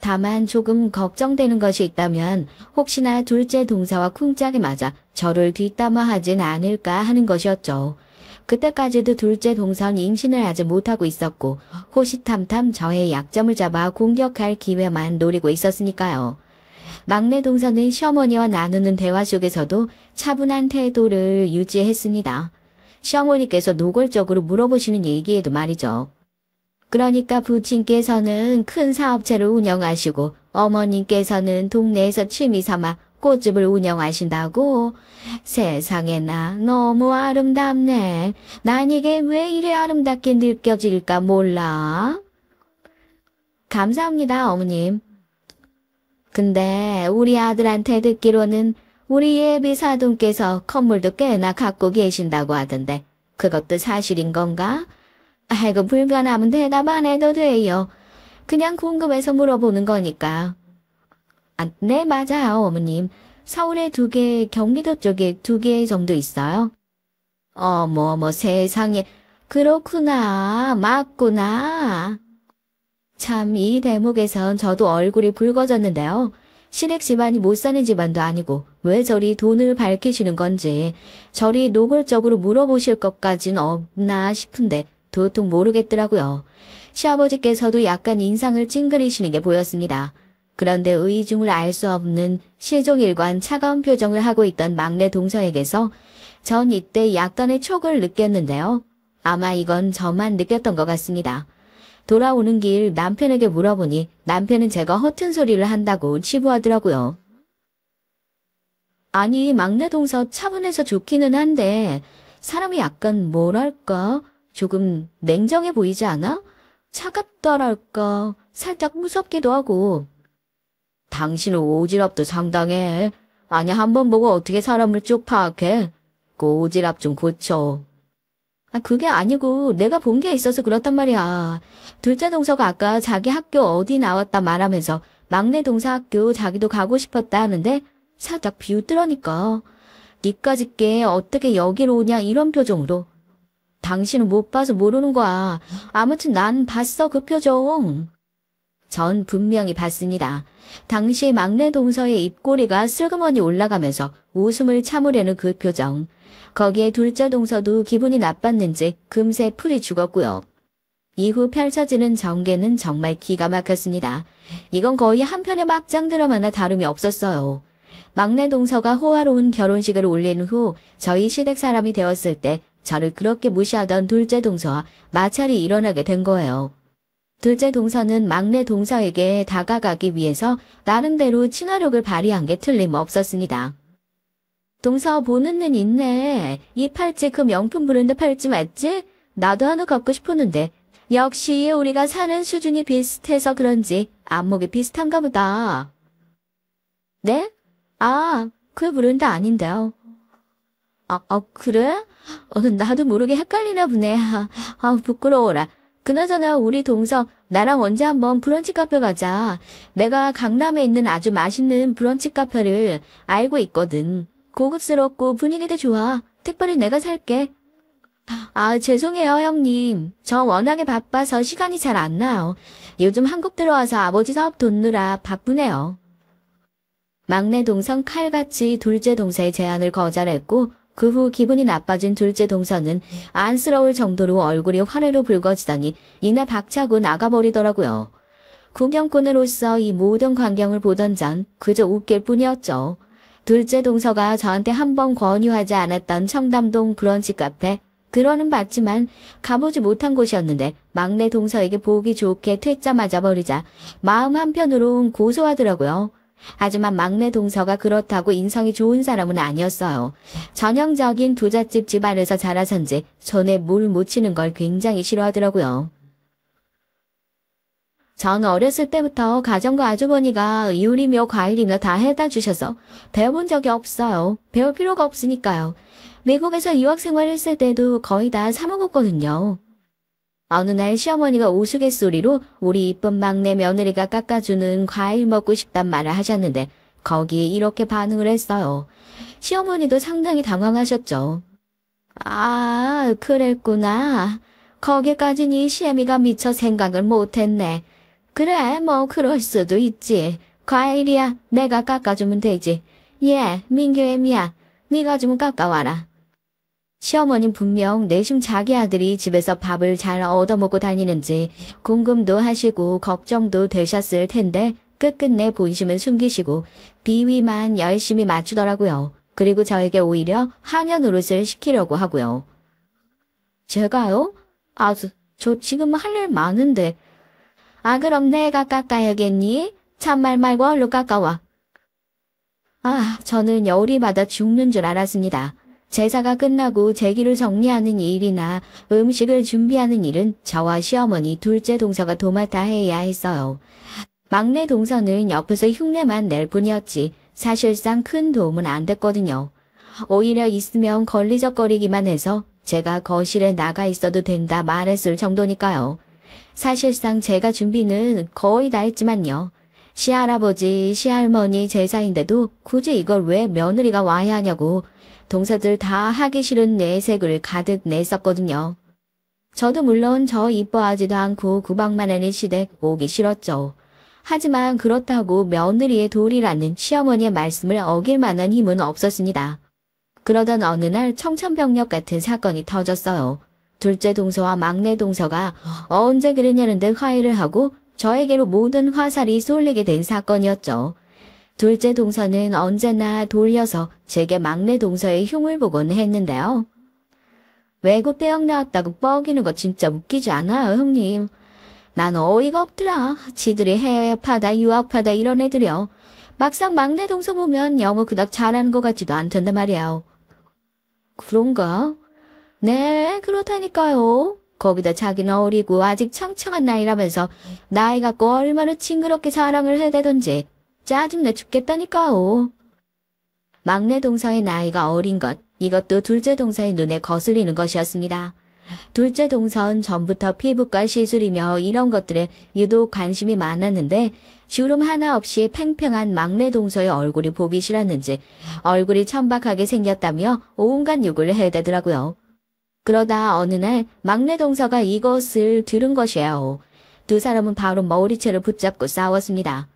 다만 조금 걱정되는 것이 있다면 혹시나 둘째 동서와 쿵짝이 맞아 저를 뒷담화하진 않을까 하는 것이었죠. 그때까지도 둘째 동서는 임신을 아직 못하고 있었고 호시탐탐 저의 약점을 잡아 공격할 기회만 노리고 있었으니까요. 막내 동서는 시어머니와 나누는 대화 속에서도 차분한 태도를 유지했습니다. 시어머니께서 노골적으로 물어보시는 얘기에도 말이죠. 그러니까 부친께서는 큰 사업체를 운영하시고 어머님께서는 동네에서 취미삼아 꽃집을 운영하신다고? 세상에나 너무 아름답네. 난 이게 왜 이래 아름답게 느껴질까 몰라. 감사합니다, 어머님. 근데 우리 아들한테 듣기로는 우리 예비 사돈께서 건물도 꽤나 갖고 계신다고 하던데 그것도 사실인 건가? 아이고, 불편하면 대답 안 해도 돼요. 그냥 궁금해서 물어보는 거니까. 네, 맞아요, 어머님. 서울에 2개, 경기도 쪽에 2개 정도 있어요. 어머, 세상에. 그렇구나. 맞구나. 참, 이 대목에선 저도 얼굴이 붉어졌는데요. 시댁 집안이 못 사는 집안도 아니고 왜 저리 돈을 밝히시는 건지 저리 노골적으로 물어보실 것까진 없나 싶은데 도통 모르겠더라고요. 시아버지께서도 약간 인상을 찡그리시는 게 보였습니다. 그런데 의중을 알 수 없는 실종일관 차가운 표정을 하고 있던 막내 동서에게서 전 이때 약간의 촉을 느꼈는데요. 아마 이건 저만 느꼈던 것 같습니다. 돌아오는 길 남편에게 물어보니 남편은 제가 허튼 소리를 한다고 치부하더라고요. 아니, 막내 동서 차분해서 좋기는 한데 사람이 약간 뭐랄까 조금 냉정해 보이지 않아? 차갑다랄까 살짝 무섭기도 하고. 당신은 오지랖도 상당해. 아니, 한번 보고 어떻게 사람을 쭉 파악해? 그 오지랖 좀 고쳐. 그게 아니고 내가 본 게 있어서 그렇단 말이야. 둘째 동서가 아까 자기 학교 어디 나왔다 말하면서 막내 동서 학교 자기도 가고 싶었다 하는데 살짝 비웃더라니까. 니까짓 게 어떻게 여기로 오냐 이런 표정으로. 당신은 못 봐서 모르는 거야. 아무튼 난 봤어, 그 표정. 전 분명히 봤습니다. 당시 막내 동서의 입꼬리가 슬그머니 올라가면서 웃음을 참으려는 그 표정. 거기에 둘째 동서도 기분이 나빴는지 금세 풀이 죽었고요. 이후 펼쳐지는 전개는 정말 기가 막혔습니다. 이건 거의 한 편의 막장 드라마나 다름이 없었어요. 막내 동서가 호화로운 결혼식을 올린 후 저희 시댁 사람이 되었을 때 저를 그렇게 무시하던 둘째 동서와 마찰이 일어나게 된 거예요. 둘째 동서는 막내 동서에게 다가가기 위해서 나름대로 친화력을 발휘한 게 틀림없었습니다. 동서 보는 눈 있네. 이 팔찌 그 명품 브랜드 팔찌 맞지? 나도 하나 갖고 싶었는데 역시 우리가 사는 수준이 비슷해서 그런지 안목이 비슷한가 보다. 네? 아, 그 브랜드 아닌데요. 그래? 나도 모르게 헷갈리나 보네. 부끄러워라. 그나저나 우리 동서 나랑 언제 한번 브런치 카페 가자. 내가 강남에 있는 아주 맛있는 브런치 카페를 알고 있거든. 고급스럽고 분위기도 좋아. 특별히 내가 살게. 죄송해요, 형님. 저 워낙에 바빠서 시간이 잘 안 나요. 요즘 한국 들어와서 아버지 사업 돕느라 바쁘네요. 막내 동선 칼같이 둘째 동서의 제안을 거절했고 그 후 기분이 나빠진 둘째 동서는 안쓰러울 정도로 얼굴이 화내로 붉어지더니 이내 박차고 나가버리더라고요. 구경꾼으로서 이 모든 광경을 보던 전 그저 웃길 뿐이었죠. 둘째 동서가 저한테 한 번 권유하지 않았던 청담동 브런치 카페, 들어는 봤지만 가보지 못한 곳이었는데 막내 동서에게 보기 좋게 퇴짜 맞아버리자 마음 한편으론 고소하더라고요. 하지만 막내 동서가 그렇다고 인성이 좋은 사람은 아니었어요. 전형적인 부잣집 집안에서 자라선지 손에 물 묻히는 걸 굉장히 싫어하더라고요. 전 어렸을 때부터 가정과 아주버니가 요리며 과일이며 다 해다 주셔서 배워본 적이 없어요. 배울 필요가 없으니까요. 미국에서 유학 생활했을 때도 거의 다 사 먹었거든요. 어느 날 시어머니가 우스갯소리로 우리 이쁜 막내 며느리가 깎아주는 과일 먹고 싶단 말을 하셨는데 거기에 이렇게 반응을 했어요. 시어머니도 상당히 당황하셨죠. 그랬구나. 거기까진 이 시애미가 미처 생각을 못했네. 그래, 뭐 그럴 수도 있지. 과일이야, 내가 깎아주면 되지. 민규애미야, 네가 좀 깎아와라. 시어머님 분명 내심 자기 아들이 집에서 밥을 잘 얻어먹고 다니는지 궁금도 하시고 걱정도 되셨을 텐데 끝끝내 본심은 숨기시고 비위만 열심히 맞추더라고요. 그리고 저에게 오히려 한여 노릇을 시키려고 하고요. 제가요? 저 지금 할 일 많은데. 그럼 내가 깎아야겠니? 참말 말고 얼른 깎아와. 저는 열이 받아 죽는 줄 알았습니다. 제사가 끝나고 제기를 정리하는 일이나 음식을 준비하는 일은 저와 시어머니 둘째 동서가 도맡아 해야 했어요. 막내 동서는 옆에서 흉내만 낼 뿐이었지 사실상 큰 도움은 안 됐거든요. 오히려 있으면 걸리적거리기만 해서 제가 거실에 나가 있어도 된다 말했을 정도니까요. 사실상 제가 준비는 거의 다 했지만요. 시할아버지, 시할머니 제사인데도 굳이 이걸 왜 며느리가 와야 하냐고 동서들 다 하기 싫은 내색을 가득 냈었거든요. 저도 물론 저 이뻐하지도 않고 구박만 하는 시댁 오기 싫었죠. 하지만 그렇다고 며느리의 도리라는 시어머니의 말씀을 어길 만한 힘은 없었습니다. 그러던 어느 날 청천벽력 같은 사건이 터졌어요. 둘째 동서와 막내 동서가 언제 그랬냐는 듯 화해를 하고 저에게로 모든 화살이 쏠리게 된 사건이었죠. 둘째 동서는 언제나 돌려서 제게 막내 동서의 흉을 보곤 했는데요. 외국 대학 나왔다고 뻐기는 거 진짜 웃기지 않아요, 형님? 난 어이가 없더라. 지들이 해외파다 유학파다 이런 애들이요. 막상 막내 동서 보면 영어 그닥 잘하는 것 같지도 않던데 말이에요. 그런가? 네, 그렇다니까요. 거기다 자기는 어리고 아직 창창한 나이라면서 나이 갖고 얼마나 징그럽게 자랑을 해대던지 짜증내 죽겠다니까요. 막내 동서의 나이가 어린 것, 이것도 둘째 동서의 눈에 거슬리는 것이었습니다. 둘째 동서는 전부터 피부과 시술이며 이런 것들에 유독 관심이 많았는데 주름 하나 없이 팽팽한 막내 동서의 얼굴이 보기 싫었는지 얼굴이 천박하게 생겼다며 온갖 욕을 해대더라고요. 그러다 어느 날 막내 동서가 이것을 들은 것이에요. 두 사람은 바로 머리채를 붙잡고 싸웠습니다.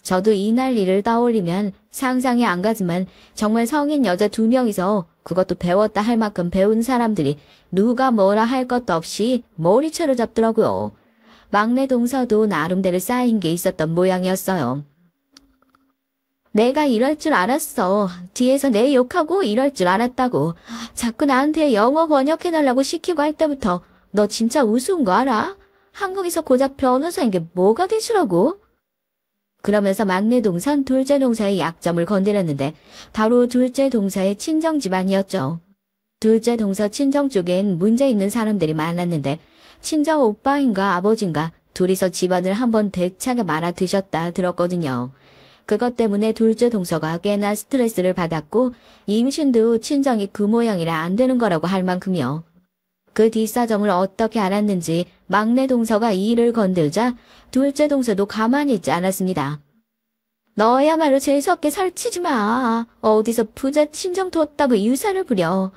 저도 이날 일을 떠올리면 상상이 안 가지만 정말 성인 여자 두 명이서 그것도 배웠다 할 만큼 배운 사람들이 누가 뭐라 할 것도 없이 머리채로 잡더라고요. 막내 동서도 나름대로 쌓인 게 있었던 모양이었어요. 내가 이럴 줄 알았어. 뒤에서 내 욕하고 이럴 줄 알았다고. 자꾸 나한테 영어 번역해달라고 시키고 할 때부터 너 진짜 우스운 거 알아? 한국에서 고작 변호사인 게 뭐가 되시라고? 그러면서 막내 동선 둘째 동서의 약점을 건드렸는데 바로 둘째 동서의 친정 집안이었죠. 둘째 동서 친정 쪽엔 문제 있는 사람들이 많았는데 친정 오빠인가 아버진가 둘이서 집안을 한번 대차게 말아 드셨다 들었거든요. 그것 때문에 둘째 동서가 꽤나 스트레스를 받았고 임신도 친정이 그 모양이라 안 되는 거라고 할 만큼이요. 그 뒷사정을 어떻게 알았는지 막내 동서가 이 일을 건들자 둘째 동서도 가만히 있지 않았습니다. 너야말로 재수없게 설치지 마. 어디서 부자 친정 뒀다고 유사를 부려.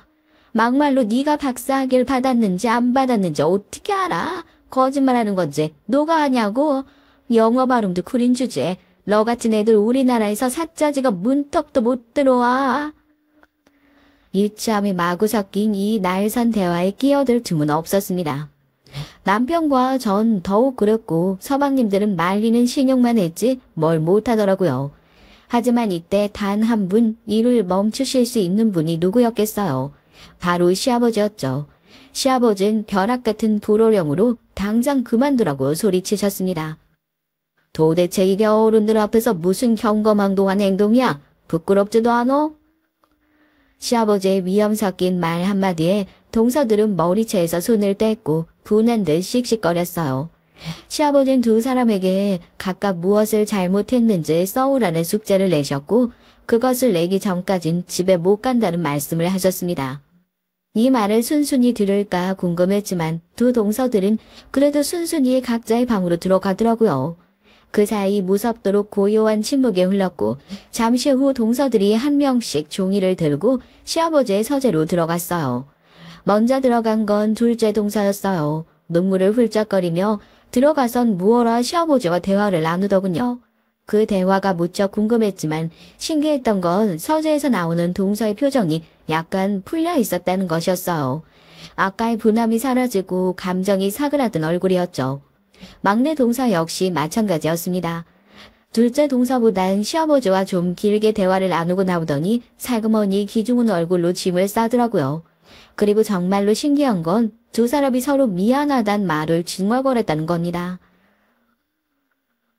막말로 네가 박사학위를 받았는지 안 받았는지 어떻게 알아? 거짓말하는 건지 너가 아냐고. 영어 발음도 구린 주제에 너 같은 애들 우리나라에서 사짜지가 문턱도 못 들어와. 유치함이 마구 섞인 이 날선 대화에 끼어들 틈은 없었습니다. 남편과 전 더욱 그랬고 서방님들은 말리는 신용만 했지 뭘 못하더라고요. 하지만 이때 단 한 분 일을 멈추실 수 있는 분이 누구였겠어요. 바로 시아버지였죠. 시아버지는 벼락 같은 불호령으로 당장 그만두라고 소리치셨습니다. 도대체 이게 어른들 앞에서 무슨 경거망동한 행동이야? 부끄럽지도 않어? 시아버지의 위험 섞인 말 한마디에 동서들은 머리채에서 손을 뗐고 분한 듯 씩씩거렸어요. 시아버지는 두 사람에게 각각 무엇을 잘못했는지 써오라는 숙제를 내셨고 그것을 내기 전까진 집에 못 간다는 말씀을 하셨습니다. 이 말을 순순히 들을까 궁금했지만 두 동서들은 그래도 순순히 각자의 방으로 들어가더라고요. 그 사이 무섭도록 고요한 침묵이 흘렀고 잠시 후 동서들이 한 명씩 종이를 들고 시아버지의 서재로 들어갔어요. 먼저 들어간 건 둘째 동서였어요. 눈물을 훌쩍거리며 들어가선 무어라 시아버지와 대화를 나누더군요. 그 대화가 무척 궁금했지만 신기했던 건 서재에서 나오는 동서의 표정이 약간 풀려 있었다는 것이었어요. 아까의 분함이 사라지고 감정이 사그라든 얼굴이었죠. 막내 동서 역시 마찬가지였습니다. 둘째 동서보단 시아버지와 좀 길게 대화를 나누고 나오더니 살그머니 기중은 얼굴로 짐을 싸더라고요. 그리고 정말로 신기한 건 두 사람이 서로 미안하단 말을 중얼거렸다는 겁니다.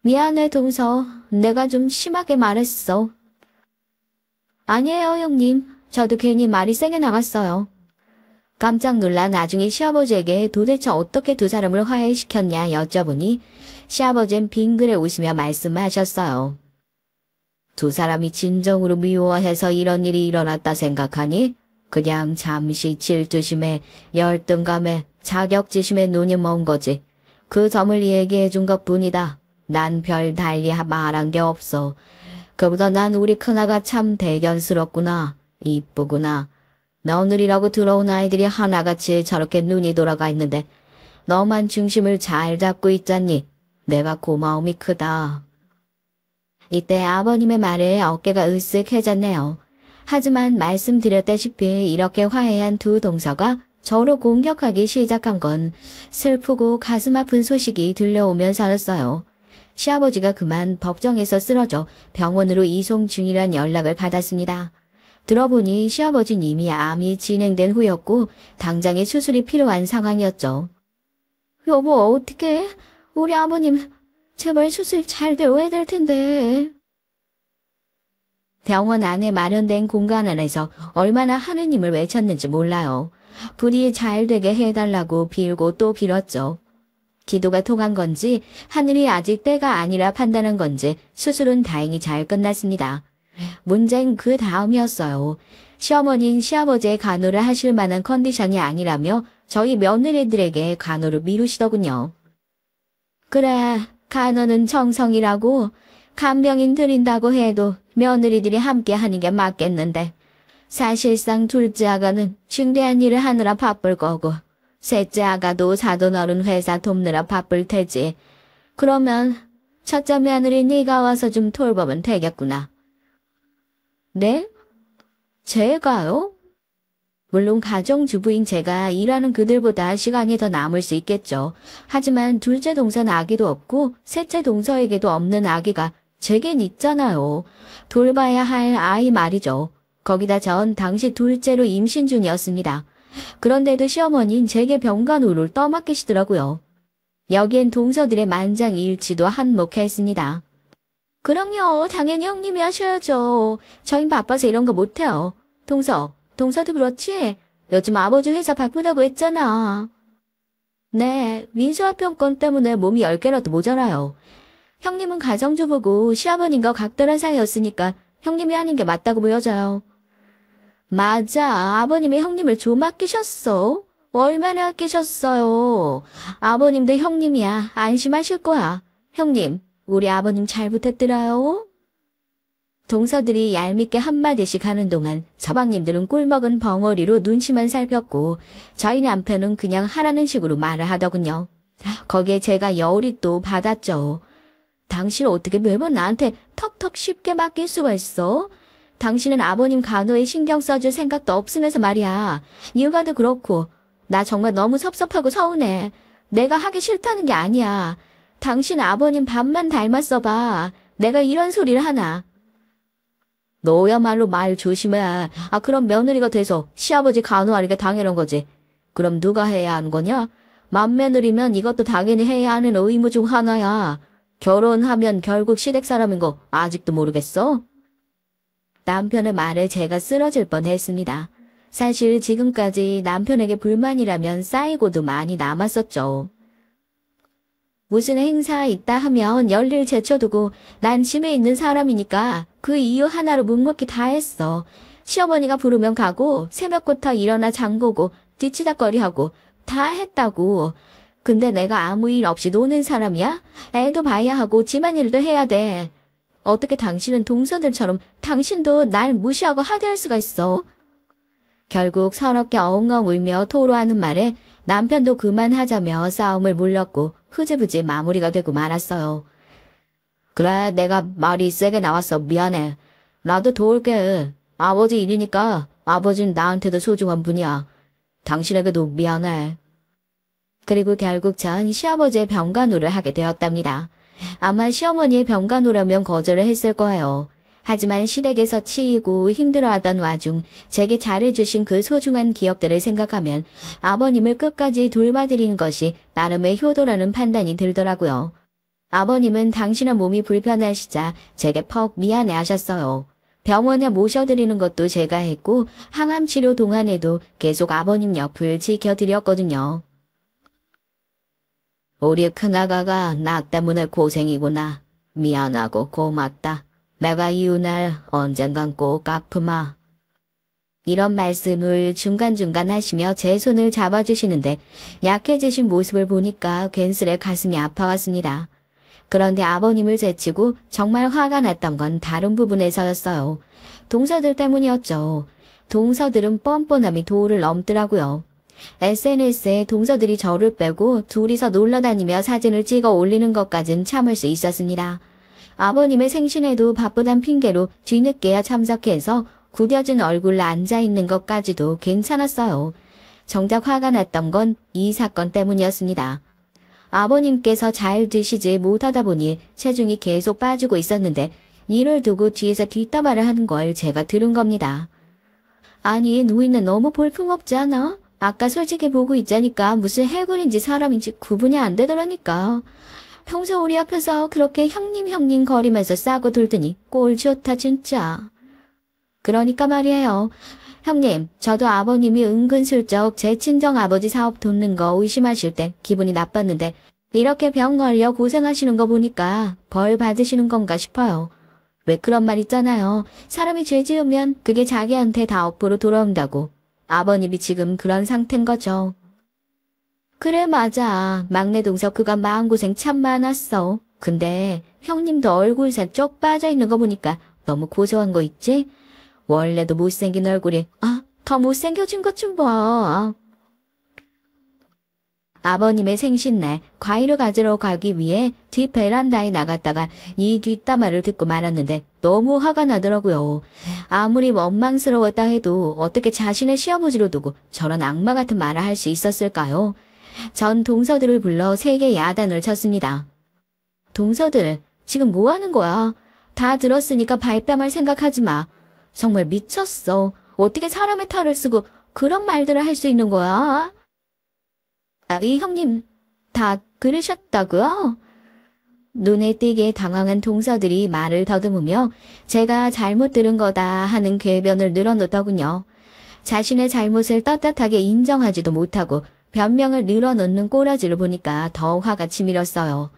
미안해 동서, 내가 좀 심하게 말했어. 아니에요 형님, 저도 괜히 말이 세게 나갔어요. 깜짝 놀라 나중에 시아버지에게 도대체 어떻게 두 사람을 화해시켰냐 여쭤보니 시아버지는 빙그레 웃으며 말씀하셨어요. 두 사람이 진정으로 미워해서 이런 일이 일어났다 생각하니 그냥 잠시 질투심에 열등감에 자격지심에 눈이 먼 거지. 그 점을 얘기해 준 것뿐이다. 난 별 달리 말한 게 없어. 그보다 난 우리 큰아가 참 대견스럽구나. 이쁘구나. 며느리라고 들어온 아이들이 하나같이 저렇게 눈이 돌아가 있는데 너만 중심을 잘 잡고 있잖니. 내가 고마움이 크다. 이때 아버님의 말에 어깨가 으쓱해졌네요. 하지만 말씀드렸다시피 이렇게 화해한 두 동서가 저로 공격하기 시작한 건 슬프고 가슴 아픈 소식이 들려오면서였어요. 시아버지가 그만 법정에서 쓰러져 병원으로 이송 중이란 연락을 받았습니다. 들어보니 시아버지는 이미 암이 진행된 후였고 당장의 수술이 필요한 상황이었죠. 여보 어떡해? 우리 아버님 제발 수술 잘 되어야 될 텐데. 병원 안에 마련된 공간 안에서 얼마나 하느님을 외쳤는지 몰라요. 부디 잘 되게 해달라고 빌고 또 빌었죠. 기도가 통한 건지 하늘이 아직 때가 아니라 판단한 건지 수술은 다행히 잘 끝났습니다. 문제는 그 다음이었어요. 시어머니는 시아버지의 간호를 하실 만한 컨디션이 아니라며 저희 며느리들에게 간호를 미루시더군요. 그래, 간호는 정성이라고 간병인 들인다고 해도 며느리들이 함께 하는 게 맞겠는데 사실상 둘째 아가는 중대한 일을 하느라 바쁠 거고 셋째 아가도 사돈 어른 회사 돕느라 바쁠 테지. 그러면 첫째 며느리 네가 와서 좀 돌보면 되겠구나. 네? 제가요? 물론 가정주부인 제가 일하는 그들보다 시간이 더 남을 수 있겠죠. 하지만 둘째 동서는 아기도 없고 셋째 동서에게도 없는 아기가 제겐 있잖아요. 돌봐야 할 아이 말이죠. 거기다 전 당시 둘째로 임신 중이었습니다. 그런데도 시어머니는 제게 병간호를 떠맡기시더라고요. 여기엔 동서들의 만장일치도 한몫했습니다. 그럼요. 당연히 형님이 하셔야죠. 저흰 바빠서 이런 거 못해요. 동서도 그렇지? 요즘 아버지 회사 바쁘다고 했잖아. 네, 민수화평권 때문에 몸이 10개라도 모자라요. 형님은 가정주부고 시아버님과 각별한 사이였으니까 형님이 하는 게 맞다고 보여져요. 맞아, 아버님이 형님을 좀 아끼셨어. 얼마나 아끼셨어요. 아버님도 형님이야. 안심하실 거야. 형님, 우리 아버님 잘 부탁드려요. 동서들이 얄밉게 한마디씩 하는 동안 서방님들은 꿀먹은 벙어리로 눈치만 살폈고 저희 남편은 그냥 하라는 식으로 말을 하더군요. 거기에 제가 여울이 또 받았죠. 당신 어떻게 매번 나한테 턱턱 쉽게 맡길 수가 있어? 당신은 아버님 간호에 신경 써줄 생각도 없으면서 말이야. 육아도 그렇고 나 정말 너무 섭섭하고 서운해. 내가 하기 싫다는 게 아니야. 당신 아버님 밥만 닮았어 봐. 내가 이런 소리를 하나. 너야말로 말 조심해. 그럼 며느리가 돼서 시아버지 간호하니까 당연한 거지. 그럼 누가 해야 하는 거냐? 맏며느리면 이것도 당연히 해야 하는 의무 중 하나야. 결혼하면 결국 시댁 사람인 거 아직도 모르겠어? 남편의 말에 제가 쓰러질 뻔했습니다. 사실 지금까지 남편에게 불만이라면 쌓이고도 많이 남았었죠. 무슨 행사 있다 하면 열일 제쳐두고 난 집에 있는 사람이니까 그 이유 하나로 묵묵히 다 했어. 시어머니가 부르면 가고 새벽부터 일어나 장보고 뒤치다거리하고 다 했다고. 근데 내가 아무 일 없이 노는 사람이야? 애도 봐야 하고 집안일도 해야 돼. 어떻게 당신은 동서들처럼 당신도 날 무시하고 하대할 수가 있어? 결국 서럽게 엉엉 울며 토로하는 말에 남편도 그만하자며 싸움을 물렸고 흐지부지 마무리가 되고 말았어요. 그래, 내가 말이 세게 나왔어. 미안해. 나도 도울게. 아버지 일이니까 아버지는 나한테도 소중한 분이야. 당신에게도 미안해. 그리고 결국 전 시아버지의 병간호를 하게 되었답니다. 아마 시어머니의 병간호라면 거절을 했을 거예요. 하지만 시댁에서 치이고 힘들어하던 와중 제게 잘해주신 그 소중한 기억들을 생각하면 아버님을 끝까지 돌봐드리는 것이 나름의 효도라는 판단이 들더라고요. 아버님은 당신의 몸이 불편하시자 제게 퍽 미안해하셨어요. 병원에 모셔드리는 것도 제가 했고 항암 치료 동안에도 계속 아버님 옆을 지켜드렸거든요. 우리 큰아가가 나 때문에 고생이구나. 미안하고 고맙다. 내가 이웃날 언젠간 꼭 갚으마. 이런 말씀을 중간중간 하시며 제 손을 잡아주시는데 약해지신 모습을 보니까 괜스레 가슴이 아파왔습니다. 그런데 아버님을 제치고 정말 화가 났던 건 다른 부분에서였어요. 동서들 때문이었죠. 동서들은 뻔뻔함이 도를 넘더라고요. SNS에 동서들이 저를 빼고 둘이서 놀러다니며 사진을 찍어 올리는 것까진 참을 수 있었습니다. 아버님의 생신에도 바쁘단 핑계로 뒤늦게야 참석해서 구겨진 얼굴로 앉아있는 것까지도 괜찮았어요. 정작 화가 났던 건 이 사건 때문이었습니다. 아버님께서 잘 드시지 못하다 보니 체중이 계속 빠지고 있었는데 이를 두고 뒤에서 뒷담화를 하는 걸 제가 들은 겁니다. 아니, 노인은 너무 볼품없지 않아? 아까 솔직히 보고 있자니까 무슨 해골인지 사람인지 구분이 안 되더라니까. 평소 우리 앞에서 그렇게 형님 거리면서 싸고 돌더니 꼴 좋다 진짜. 그러니까 말이에요. 형님, 저도 아버님이 은근슬쩍 제 친정아버지 사업 돕는 거 의심하실 때 기분이 나빴는데 이렇게 병 걸려 고생하시는 거 보니까 벌 받으시는 건가 싶어요. 왜 그런 말 있잖아요. 사람이 죄 지으면 그게 자기한테 다 업보로 돌아온다고. 아버님이 지금 그런 상태인 거죠. 그래 맞아. 막내 동서 그가 마음고생 참 많았어. 근데 형님도 얼굴살 쪽 빠져있는 거 보니까 너무 고소한 거 있지? 원래도 못생긴 얼굴이 더 못생겨진 것 좀 봐. 아버님의 생신날 과일을 가지러 가기 위해 뒷 베란다에 나갔다가 이 뒷담화를 듣고 말았는데 너무 화가 나더라고요. 아무리 원망스러웠다 해도 어떻게 자신의 시아버지로 두고 저런 악마 같은 말을 할 수 있었을까요? 전 동서들을 불러 세게 야단을 쳤습니다. 동서들, 지금 뭐 하는 거야? 다 들었으니까 발뺌할 생각하지 마. 정말 미쳤어. 어떻게 사람의 탈을 쓰고 그런 말들을 할 수 있는 거야? 이 형님, 다 그러셨다고요? 눈에 띄게 당황한 동서들이 말을 더듬으며 제가 잘못 들은 거다 하는 궤변을 늘어놓더군요. 자신의 잘못을 떳떳하게 인정하지도 못하고 변명을 늘어놓는 꼬라지를 보니까 더 화가 치밀었어요.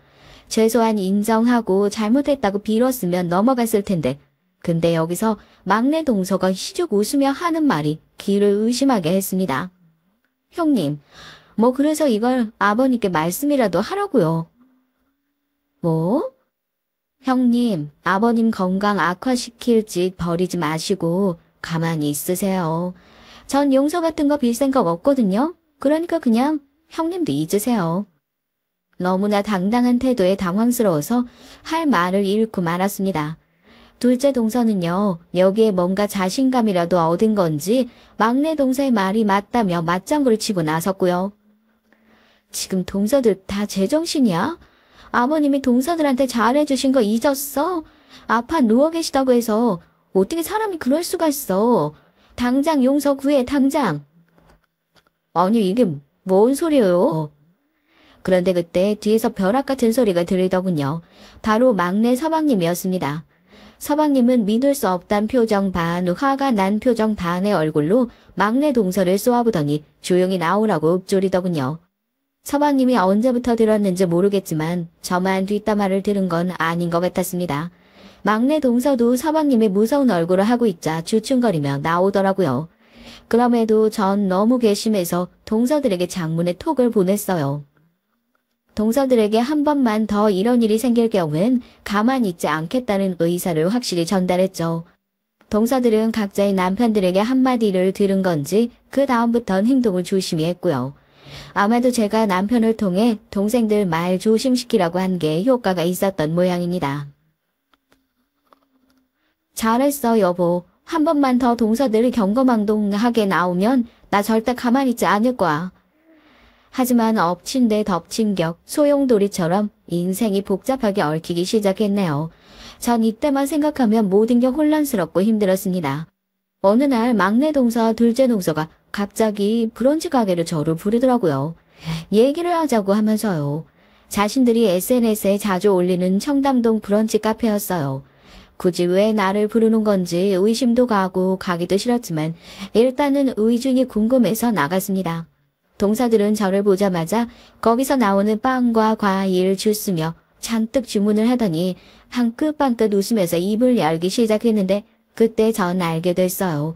최소한 인정하고 잘못했다고 빌었으면 넘어갔을 텐데. 근데 여기서 막내 동서가 희죽 웃으며 하는 말이 귀를 의심하게 했습니다. 형님, 뭐 그래서 이걸 아버님께 말씀이라도 하라고요. 뭐? 형님, 아버님 건강 악화시킬 짓 버리지 마시고 가만히 있으세요. 전 용서 같은 거 빌 생각 없거든요. 그러니까 그냥 형님도 잊으세요. 너무나 당당한 태도에 당황스러워서 할 말을 잃고 말았습니다. 둘째 동서는요, 여기에 뭔가 자신감이라도 얻은 건지 막내 동서의 말이 맞다며 맞장구를 치고 나섰고요. 지금 동서들 다 제정신이야? 아버님이 동서들한테 잘해주신 거 잊었어? 아파 누워 계시다고 해서 어떻게 사람이 그럴 수가 있어? 당장 용서 구해, 당장. 아니 이게 뭔 소리예요? 그런데 그때 뒤에서 벼락 같은 소리가 들리더군요. 바로 막내 서방님이었습니다. 서방님은 믿을 수 없단 표정 반, 화가 난 표정 반의 얼굴로 막내 동서를 쏘아보더니 조용히 나오라고 읊조리더군요. 서방님이 언제부터 들었는지 모르겠지만 저만 뒷담화를 들은 건 아닌 것 같았습니다. 막내 동서도 서방님의 무서운 얼굴을 하고 있자 주춤거리며 나오더라고요. 그럼에도 전 너무 괘씸해서 동서들에게 장문의 톡을 보냈어요. 동서들에게 한 번만 더 이런 일이 생길 경우엔 가만히 있지 않겠다는 의사를 확실히 전달했죠. 동서들은 각자의 남편들에게 한마디를 들은 건지 그 다음부턴 행동을 조심히 했고요. 아마도 제가 남편을 통해 동생들 말 조심시키라고 한 게 효과가 있었던 모양입니다. 잘했어 여보. 한 번만 더 동서들이 경거망동하게 나오면 나 절대 가만히 있지 않을 거야. 하지만 엎친 데 덮친 격, 소용돌이처럼 인생이 복잡하게 얽히기 시작했네요. 전 이때만 생각하면 모든 게 혼란스럽고 힘들었습니다. 어느 날 막내 동서, 둘째 동서가 갑자기 브런치 가게로 저를 부르더라고요. 얘기를 하자고 하면서요. 자신들이 SNS에 자주 올리는 청담동 브런치 카페였어요. 굳이 왜 나를 부르는 건지 의심도 가고 가기도 싫었지만 일단은 의중이 궁금해서 나갔습니다. 동서들은 저를 보자마자 거기서 나오는 빵과 과일, 주스며 잔뜩 주문을 하더니 한끗한끗 웃으면서 입을 열기 시작했는데 그때 전 알게 됐어요.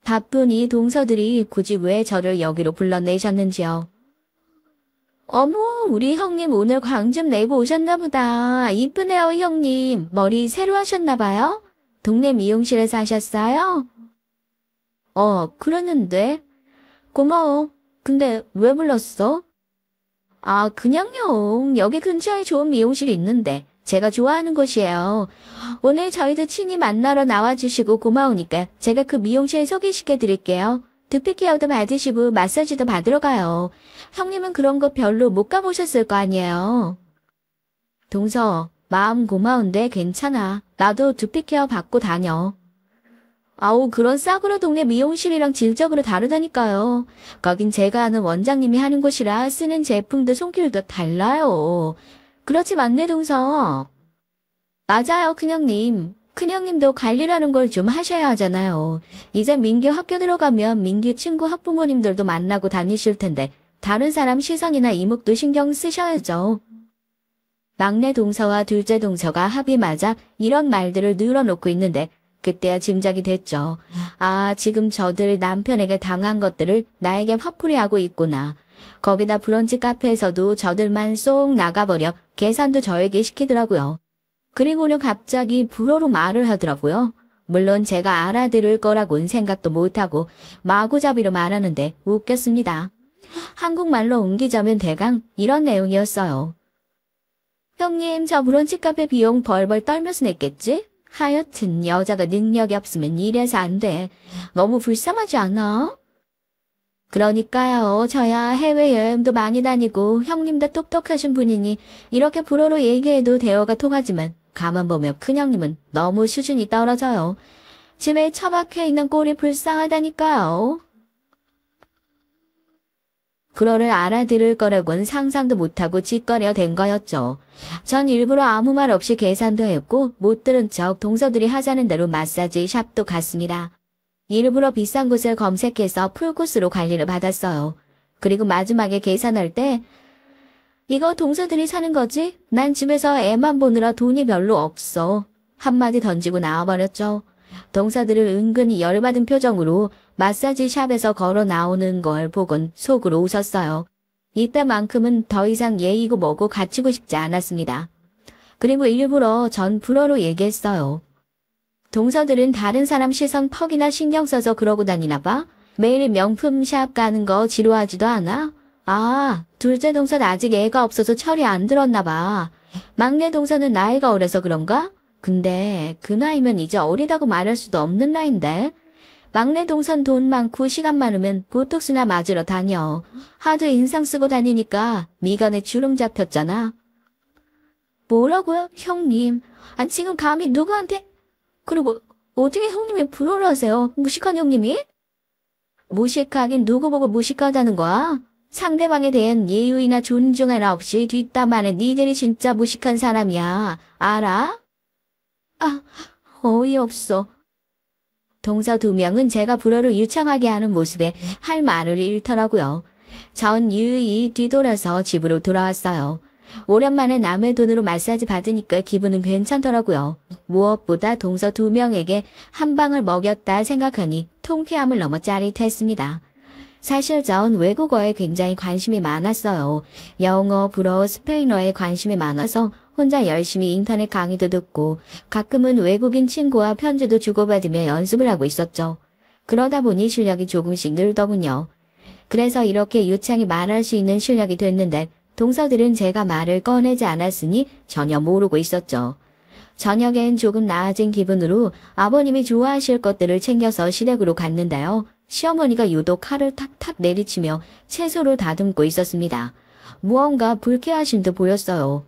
바쁜 이 동서들이 굳이 왜 저를 여기로 불러내셨는지요. 어머, 우리 형님 오늘 광 좀 내고 오셨나 보다. 이쁘네요, 형님. 머리 새로 하셨나 봐요? 동네 미용실에서 하셨어요? 그러는데. 고마워. 근데 왜 불렀어? 아, 그냥요. 여기 근처에 좋은 미용실이 있는데 제가 좋아하는 곳이에요. 오늘 저희도 친히 만나러 나와주시고 고마우니까 제가 그 미용실 소개시켜 드릴게요. 두피 케어도 받으시고 마사지도 받으러 가요. 형님은 그런 거 별로 못 가보셨을 거 아니에요. 동서, 마음 고마운데 괜찮아. 나도 두피 케어 받고 다녀. 아우, 그런 싸구려 동네 미용실이랑 질적으로 다르다니까요. 거긴 제가 아는 원장님이 하는 곳이라 쓰는 제품도 손길도 달라요. 그렇지 맞네, 동서. 맞아요, 큰형님. 큰형님도 관리라는 걸 좀 하셔야 하잖아요. 이제 민규 학교 들어가면 민규 친구 학부모님들도 만나고 다니실 텐데 다른 사람 시선이나 이목도 신경 쓰셔야죠. 막내 동서와 둘째 동서가 합이 맞아 이런 말들을 늘어놓고 있는데 그때야 짐작이 됐죠. 아, 지금 저들 남편에게 당한 것들을 나에게 화풀이하고 있구나. 거기다 브런치 카페에서도 저들만 쏙 나가버려 계산도 저에게 시키더라고요. 그리고는 갑자기 불어로 말을 하더라고요. 물론 제가 알아들을 거라고는 생각도 못하고 마구잡이로 말하는데 웃겼습니다. 한국말로 옮기자면 대강 이런 내용이었어요. 형님, 저 브런치 카페 비용 벌벌 떨면서 냈겠지? 하여튼 여자가 능력이 없으면 이래서 안 돼. 너무 불쌍하지 않아? 그러니까요. 저야 해외여행도 많이 다니고 형님도 똑똑하신 분이니 이렇게 불어로 얘기해도 대화가 통하지만 가만 보면 큰형님은 너무 수준이 떨어져요. 집에 처박혀 있는 꼴이 불쌍하다니까요. 불어를 알아들을 거라고는 상상도 못하고 짓거려 댄 거였죠. 전 일부러 아무 말 없이 계산도 했고 못 들은 척 동서들이 하자는 대로 마사지 샵도 갔습니다. 일부러 비싼 곳을 검색해서 풀코스로 관리를 받았어요. 그리고 마지막에 계산할 때 이거 동서들이 사는 거지? 난 집에서 애만 보느라 돈이 별로 없어. 한마디 던지고 나와버렸죠. 동서들을 은근히 열받은 표정으로 마사지 샵에서 걸어 나오는 걸 보곤 속으로 웃었어요. 이때만큼은 더 이상 예의고 뭐고 갖추고 싶지 않았습니다. 그리고 일부러 전 불어로 얘기했어요. 동서들은 다른 사람 시선 퍽이나 신경 써서 그러고 다니나 봐? 매일 명품 샵 가는 거 지루하지도 않아? 아, 둘째 동서는 아직 애가 없어서 철이 안 들었나 봐. 막내 동서는 나이가 어려서 그런가? 근데 그 나이면 이제 어리다고 말할 수도 없는 나이인데. 막내 동선 돈 많고 시간 많으면 보톡스나 맞으러 다녀. 하도 인상 쓰고 다니니까 미간에 주름 잡혔잖아. 뭐라고요, 형님? 아, 지금 감히 누구한테? 그리고 어떻게 형님이 불어를 하세요? 무식한 형님이? 무식하긴 누구 보고 무식하다는 거야? 상대방에 대한 예의나 존중 하나 없이 뒷담화는 니들이 진짜 무식한 사람이야. 알아? 아, 어이없어. 동서 두 명은 제가 불어를 유창하게 하는 모습에 할 말을 잃더라고요. 전 유유히 뒤돌아서 집으로 돌아왔어요. 오랜만에 남의 돈으로 마사지 받으니까 기분은 괜찮더라고요. 무엇보다 동서 두 명에게 한 방을 먹였다 생각하니 통쾌함을 넘어 짜릿했습니다. 사실 전 외국어에 굉장히 관심이 많았어요. 영어, 불어, 스페인어에 관심이 많아서 혼자 열심히 인터넷 강의도 듣고 가끔은 외국인 친구와 편지도 주고받으며 연습을 하고 있었죠. 그러다 보니 실력이 조금씩 늘더군요. 그래서 이렇게 유창히 말할 수 있는 실력이 됐는데 동서들은 제가 말을 꺼내지 않았으니 전혀 모르고 있었죠. 저녁엔 조금 나아진 기분으로 아버님이 좋아하실 것들을 챙겨서 시댁으로 갔는데요. 시어머니가 유독 칼을 탁탁 내리치며 채소를 다듬고 있었습니다. 무언가 불쾌하신 듯 보였어요.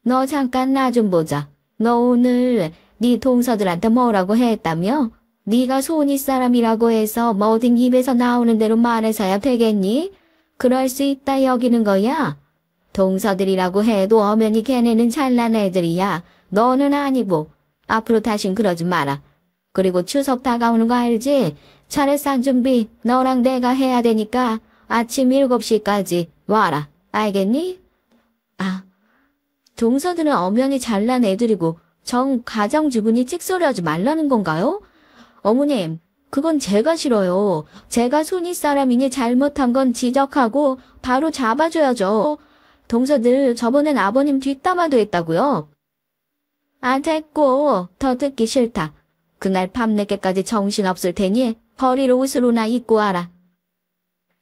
너 잠깐 나 좀 보자. 너 오늘 네 동서들한테 뭐라고 했다며? 네가 손이 사람이라고 해서 뭐든 입에서 나오는 대로 말해서야 되겠니? 그럴 수 있다 여기는 거야? 동서들이라고 해도 엄연히 걔네는 잘난 애들이야. 너는 아니고. 앞으로 다신 그러지 마라. 그리고 추석 다가오는 거 알지? 차례상 준비 너랑 내가 해야 되니까 아침 7시까지 와라. 알겠니? 아, 동서들은 엄연히 잘난 애들이고 정 가정주부니 찍소리하지 말라는 건가요? 어머님, 그건 제가 싫어요. 제가 손윗 사람이니 잘못한 건 지적하고 바로 잡아줘야죠. 동서들 저번엔 아버님 뒷담화도 했다고요? 아, 됐고 더 듣기 싫다. 그날 밤늦게까지 정신없을 테니 버릴 옷으로나 입고 와라.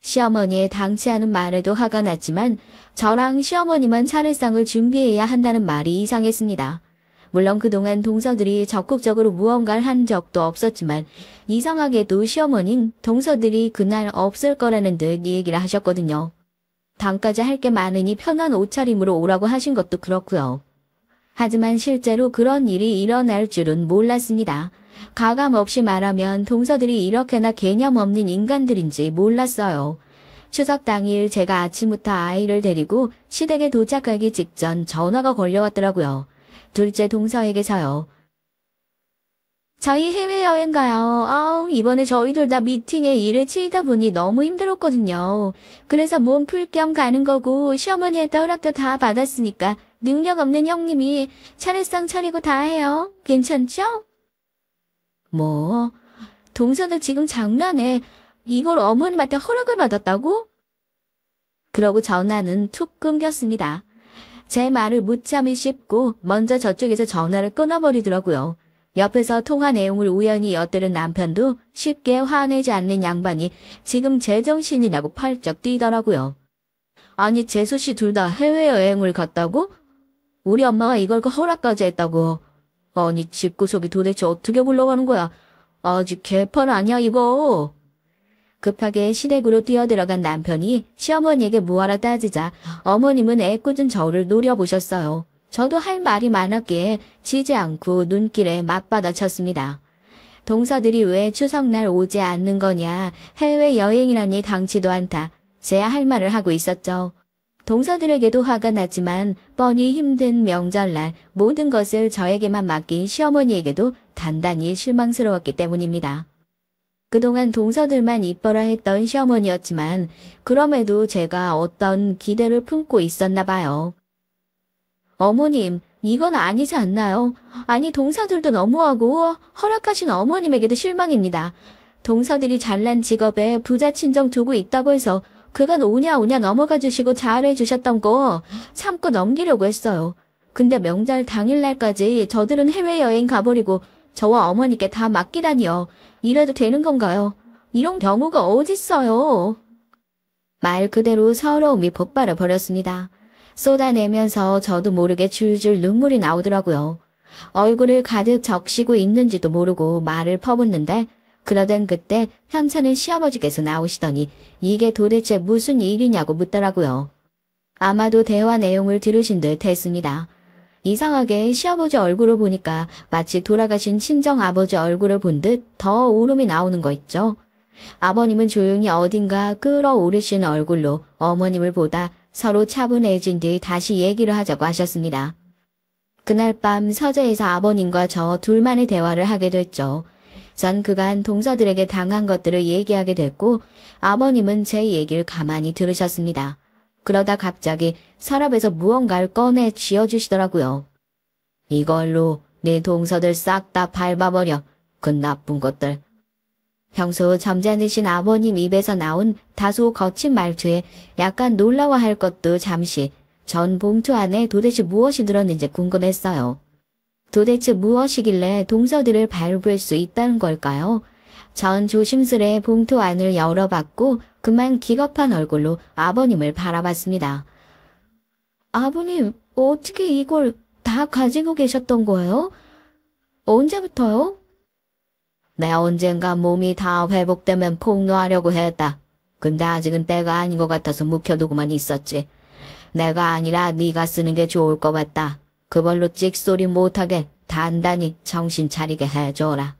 시어머니의 당치 않은 말에도 화가 났지만 저랑 시어머니만 차례상을 준비해야 한다는 말이 이상했습니다. 물론 그동안 동서들이 적극적으로 무언가를 한 적도 없었지만 이상하게도 시어머니는 동서들이 그날 없을 거라는 듯 얘기를 하셨거든요. 당까지 할 게 많으니 편한 옷차림으로 오라고 하신 것도 그렇고요. 하지만 실제로 그런 일이 일어날 줄은 몰랐습니다. 가감없이 말하면 동서들이 이렇게나 개념 없는 인간들인지 몰랐어요. 추석 당일 제가 아침부터 아이를 데리고 시댁에 도착하기 직전 전화가 걸려왔더라고요. 둘째 동서에게서요. 저희 해외여행 가요. 이번에 저희들 다 미팅에 일을 치이다 보니 너무 힘들었거든요. 그래서 몸 풀 겸 가는 거고 시어머니의 허락도 다 받았으니까 능력 없는 형님이 차례상 차리고 다 해요. 괜찮죠? 뭐? 동서들 지금 장난해. 이걸 어머님한테 허락을 받았다고? 그러고 전화는 툭 끊겼습니다. 제 말을 무참히 씹고 먼저 저쪽에서 전화를 끊어버리더라고요. 옆에서 통화 내용을 우연히 엿들은 남편도 쉽게 화내지 않는 양반이 지금 제정신이라고 펄쩍 뛰더라고요. 아니 재수 씨 둘 다 해외여행을 갔다고? 우리 엄마가 이걸 허락까지 했다고. 아니 집구석이 도대체 어떻게 굴러가는 거야? 아직 개판 아니야 이거. 급하게 시댁으로 뛰어들어간 남편이 시어머니에게 뭐하라 따지자 어머님은 애꿎은 저를 노려보셨어요. 저도 할 말이 많았기에 지지 않고 눈길에 맞받아쳤습니다. 동서들이 왜 추석날 오지 않는 거냐, 해외여행이라니 당치도 않다. 제야 할 말을 하고 있었죠. 동서들에게도 화가 났지만 뻔히 힘든 명절날 모든 것을 저에게만 맡긴 시어머니에게도 단단히 실망스러웠기 때문입니다. 그동안 동서들만 이뻐라 했던 시어머니였지만 그럼에도 제가 어떤 기대를 품고 있었나 봐요. 어머님, 이건 아니지 않나요? 아니, 동서들도 너무하고 허락하신 어머님에게도 실망입니다. 동서들이 잘난 직업에 부자 친정 두고 있다고 해서 그간 오냐 넘어가 주시고 잘해 주셨던 거 참고 넘기려고 했어요. 근데 명절 당일날까지 저들은 해외여행 가버리고 저와 어머니께 다 맡기다니요. 이래도 되는 건가요? 이런 경우가 어딨어요. 말 그대로 서러움이 폭발해 버렸습니다. 쏟아내면서 저도 모르게 줄줄 눈물이 나오더라고요. 얼굴을 가득 적시고 있는지도 모르고 말을 퍼붓는데 그러던 그때 현찮은 시아버지께서 나오시더니 이게 도대체 무슨 일이냐고 묻더라고요. 아마도 대화 내용을 들으신 듯 했습니다. 이상하게 시아버지 얼굴을 보니까 마치 돌아가신 친정아버지 얼굴을 본 듯 더 울음이 나오는 거 있죠. 아버님은 조용히 어딘가 끌어오르신 얼굴로 어머님을 보다 서로 차분해진 뒤 다시 얘기를 하자고 하셨습니다. 그날 밤 서재에서 아버님과 저 둘만의 대화를 하게 됐죠. 전 그간 동서들에게 당한 것들을 얘기하게 됐고 아버님은 제 얘기를 가만히 들으셨습니다. 그러다 갑자기 서랍에서 무언가를 꺼내 쥐어주시더라고요. 이걸로 네 동서들 싹 다 밟아버려. 그 나쁜 것들. 평소 점잖으신 아버님 입에서 나온 다소 거친 말투에 약간 놀라워할 것도 잠시 전 봉투 안에 도대체 무엇이 들었는지 궁금했어요. 도대체 무엇이길래 동서들을 밟을 수 있다는 걸까요? 전 조심스레 봉투 안을 열어봤고 그만 기겁한 얼굴로 아버님을 바라봤습니다. 아버님, 어떻게 이걸 다 가지고 계셨던 거예요? 언제부터요? 내 언젠가 몸이 다 회복되면 폭로하려고 했다. 근데 아직은 때가 아닌 것 같아서 묵혀두고만 있었지. 내가 아니라 네가 쓰는 게 좋을 것 같다. 그걸로 찍소리 못하게 단단히 정신 차리게 해줘라.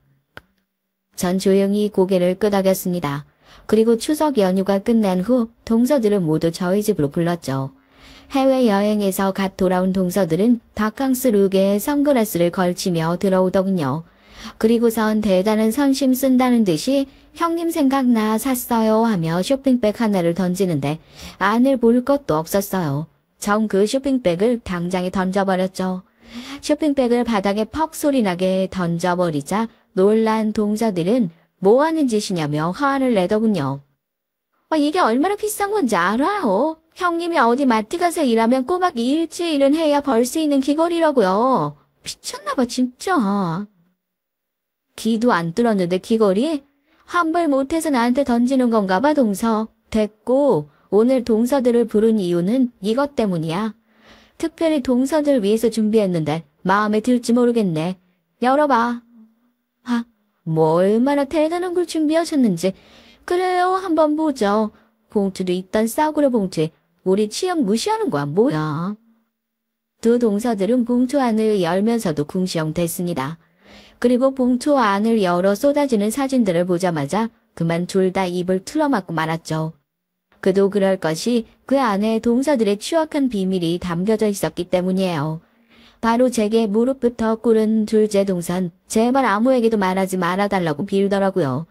전 조용히 고개를 끄덕였습니다. 그리고 추석 연휴가 끝난 후 동서들은 모두 저희 집으로 불렀죠. 해외여행에서 갓 돌아온 동서들은 바캉스 룩에 선글라스를 걸치며 들어오더군요. 그리고선 대단한 선심 쓴다는 듯이 형님 생각나 샀어요 하며 쇼핑백 하나를 던지는데 안을 볼 것도 없었어요. 전 그 쇼핑백을 당장에 던져버렸죠. 쇼핑백을 바닥에 퍽 소리나게 던져버리자 놀란 동서들은 뭐하는 짓이냐며 화를 내더군요. 이게 얼마나 비싼 건지 알아요? 형님이 어디 마트 가서 일하면 꼬박 일주일은 해야 벌 수 있는 귀걸이라고요. 미쳤나봐 진짜. 귀도 안 뚫었는데 귀걸이? 환불 못해서 나한테 던지는 건가 봐 동서. 됐고 오늘 동서들을 부른 이유는 이것 때문이야. 특별히 동서들 위해서 준비했는데 마음에 들지 모르겠네. 열어봐. 뭐 얼마나 대단한 걸 준비하셨는지. 그래요, 한번 보죠. 봉투도 있던 싸구려 봉투. 우리 취향 무시하는 거야, 뭐야. 두 동서들은 봉투 안을 열면서도 궁시렁 됐습니다. 그리고 봉투 안을 열어 쏟아지는 사진들을 보자마자 그만 둘 다 입을 틀어막고 말았죠. 그도 그럴 것이 그 안에 동서들의 추악한 비밀이 담겨져 있었기 때문이에요. 바로 제게 무릎부터 꿇은 둘째 동선, 제발 아무에게도 말하지 말아달라고 빌더라고요.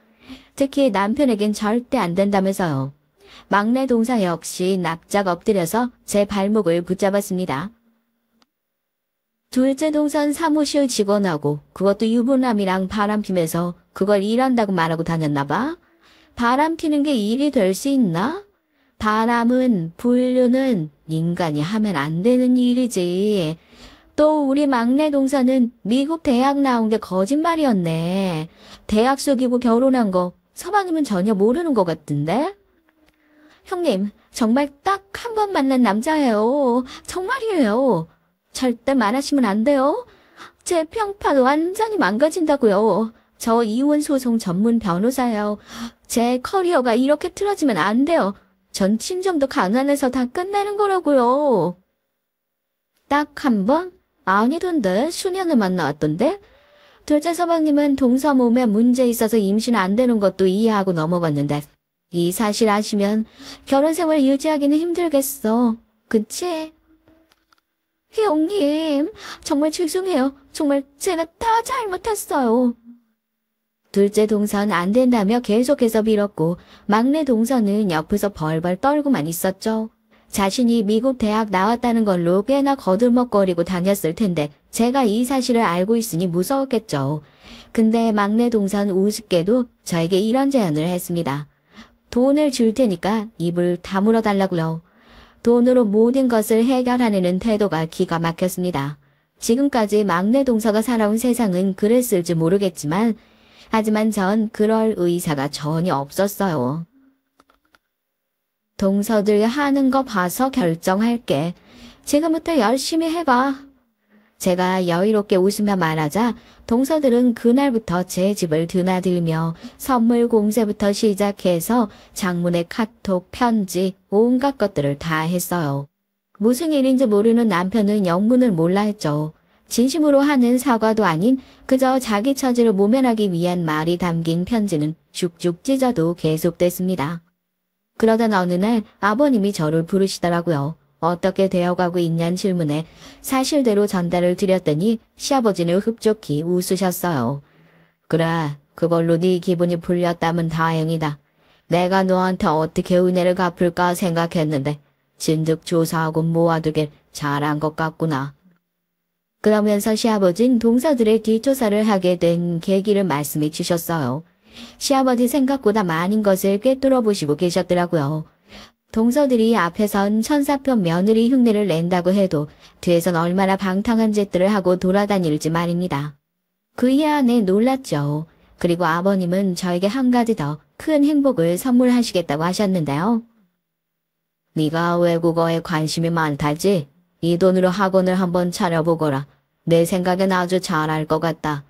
특히 남편에겐 절대 안 된다면서요. 막내 동서 역시 납작 엎드려서 제 발목을 붙잡았습니다. 둘째 동선 사무실 직원하고 그것도 유부남이랑 바람피면서 그걸 일한다고 말하고 다녔나봐. 바람피는 게 일이 될 수 있나? 바람은, 불륜은 인간이 하면 안 되는 일이지. 또 우리 막내 동서는 미국 대학 나온 게 거짓말이었네. 대학 속이고 결혼한 거 서방님은 전혀 모르는 것 같은데? 형님, 정말 딱 한 번 만난 남자예요. 정말이에요. 절대 말하시면 안 돼요. 제 평판 완전히 망가진다고요. 저 이혼 소송 전문 변호사예요. 제 커리어가 이렇게 틀어지면 안 돼요. 전 친정도 가난해서 다 끝내는 거라고요. 딱 한 번? 아니던데, 수년을 만나왔던데? 둘째 서방님은 동서 몸에 문제 있어서 임신 안 되는 것도 이해하고 넘어갔는데 이 사실 아시면 결혼 생활 유지하기는 힘들겠어. 그치? 형님, 정말 죄송해요. 정말 제가 다 잘못했어요. 둘째 동선 안 된다며 계속해서 빌었고 막내 동선은 옆에서 벌벌 떨고만 있었죠. 자신이 미국 대학 나왔다는 걸로 꽤나 거들먹거리고 다녔을 텐데 제가 이 사실을 알고 있으니 무서웠겠죠. 근데 막내 동선 우습게도 저에게 이런 제안을 했습니다. 돈을 줄 테니까 입을 다물어 달라고요. 돈으로 모든 것을 해결하려는 태도가 기가 막혔습니다. 지금까지 막내 동서가 살아온 세상은 그랬을지 모르겠지만 하지만 전 그럴 의사가 전혀 없었어요. 동서들 하는 거 봐서 결정할게. 지금부터 열심히 해봐. 제가 여유롭게 웃으며 말하자 동서들은 그날부터 제 집을 드나들며 선물 공세부터 시작해서 장문의 카톡, 편지, 온갖 것들을 다 했어요. 무슨 일인지 모르는 남편은 영문을 몰라 했죠. 진심으로 하는 사과도 아닌 그저 자기 처지를 모면하기 위한 말이 담긴 편지는 쭉쭉 찢어도 계속됐습니다. 그러던 어느 날 아버님이 저를 부르시더라고요. 어떻게 되어가고 있냐는 질문에 사실대로 전달을 드렸더니 시아버지는 흡족히 웃으셨어요. 그래, 그걸로 네 기분이 풀렸다면 다행이다. 내가 너한테 어떻게 은혜를 갚을까 생각했는데 진즉 조사하고 모아두길 잘한 것 같구나. 그러면서 시아버진 동서들의 뒷조사를 하게 된 계기를 말씀해 주셨어요. 시아버지 생각보다 많은 것을 꿰뚫어 보시고 계셨더라고요. 동서들이 앞에선 천사편 며느리 흉내를 낸다고 해도 뒤에선 얼마나 방탕한 짓들을 하고 돌아다닐지 말입니다. 그이 안에 놀랐죠. 그리고 아버님은 저에게 한 가지 더 큰 행복을 선물하시겠다고 하셨는데요. 네가 외국어에 관심이 많다지? 이 돈으로 학원을 한번 차려보거라. 내 생각엔 아주 잘할 것 같다.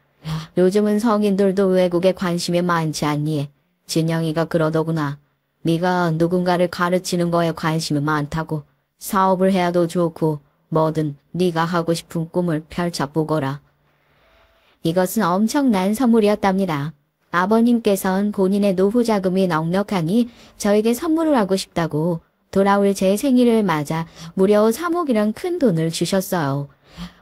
요즘은 성인들도 외국에 관심이 많지 않니? 진영이가 그러더구나. 네가 누군가를 가르치는 거에 관심이 많다고. 사업을 해야도 좋고 뭐든 네가 하고 싶은 꿈을 펼쳐보거라. 이것은 엄청난 선물이었답니다. 아버님께선 본인의 노후 자금이 넉넉하니 저에게 선물을 하고 싶다고 돌아올 제 생일을 맞아 무려 3억이란 큰 돈을 주셨어요.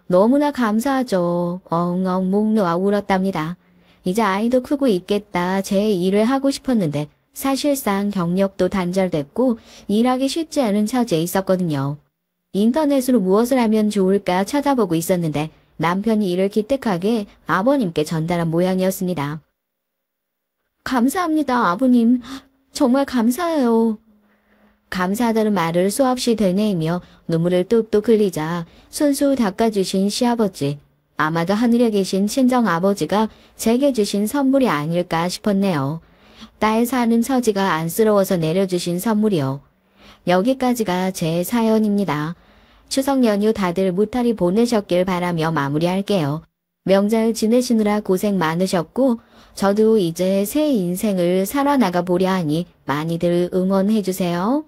너무나 감사하죠. 엉엉 목 놓아 울었답니다. 이제 아이도 크고 있겠다. 제 일을 하고 싶었는데 사실상 경력도 단절됐고 일하기 쉽지 않은 처지에 있었거든요. 인터넷으로 무엇을 하면 좋을까 찾아보고 있었는데 남편이 이를 기특하게 아버님께 전달한 모양이었습니다. 감사합니다, 아버님. 정말 감사해요. 감사하다는 말을 수없이 되뇌이며 눈물을 뚝뚝 흘리자 손수 닦아주신 시아버지. 아마도 하늘에 계신 친정아버지가 제게 주신 선물이 아닐까 싶었네요. 딸 사는 처지가 안쓰러워서 내려주신 선물이요. 여기까지가 제 사연입니다. 추석 연휴 다들 무탈히 보내셨길 바라며 마무리할게요. 명절 지내시느라 고생 많으셨고 저도 이제 새 인생을 살아나가 보려 하니 많이들 응원해주세요.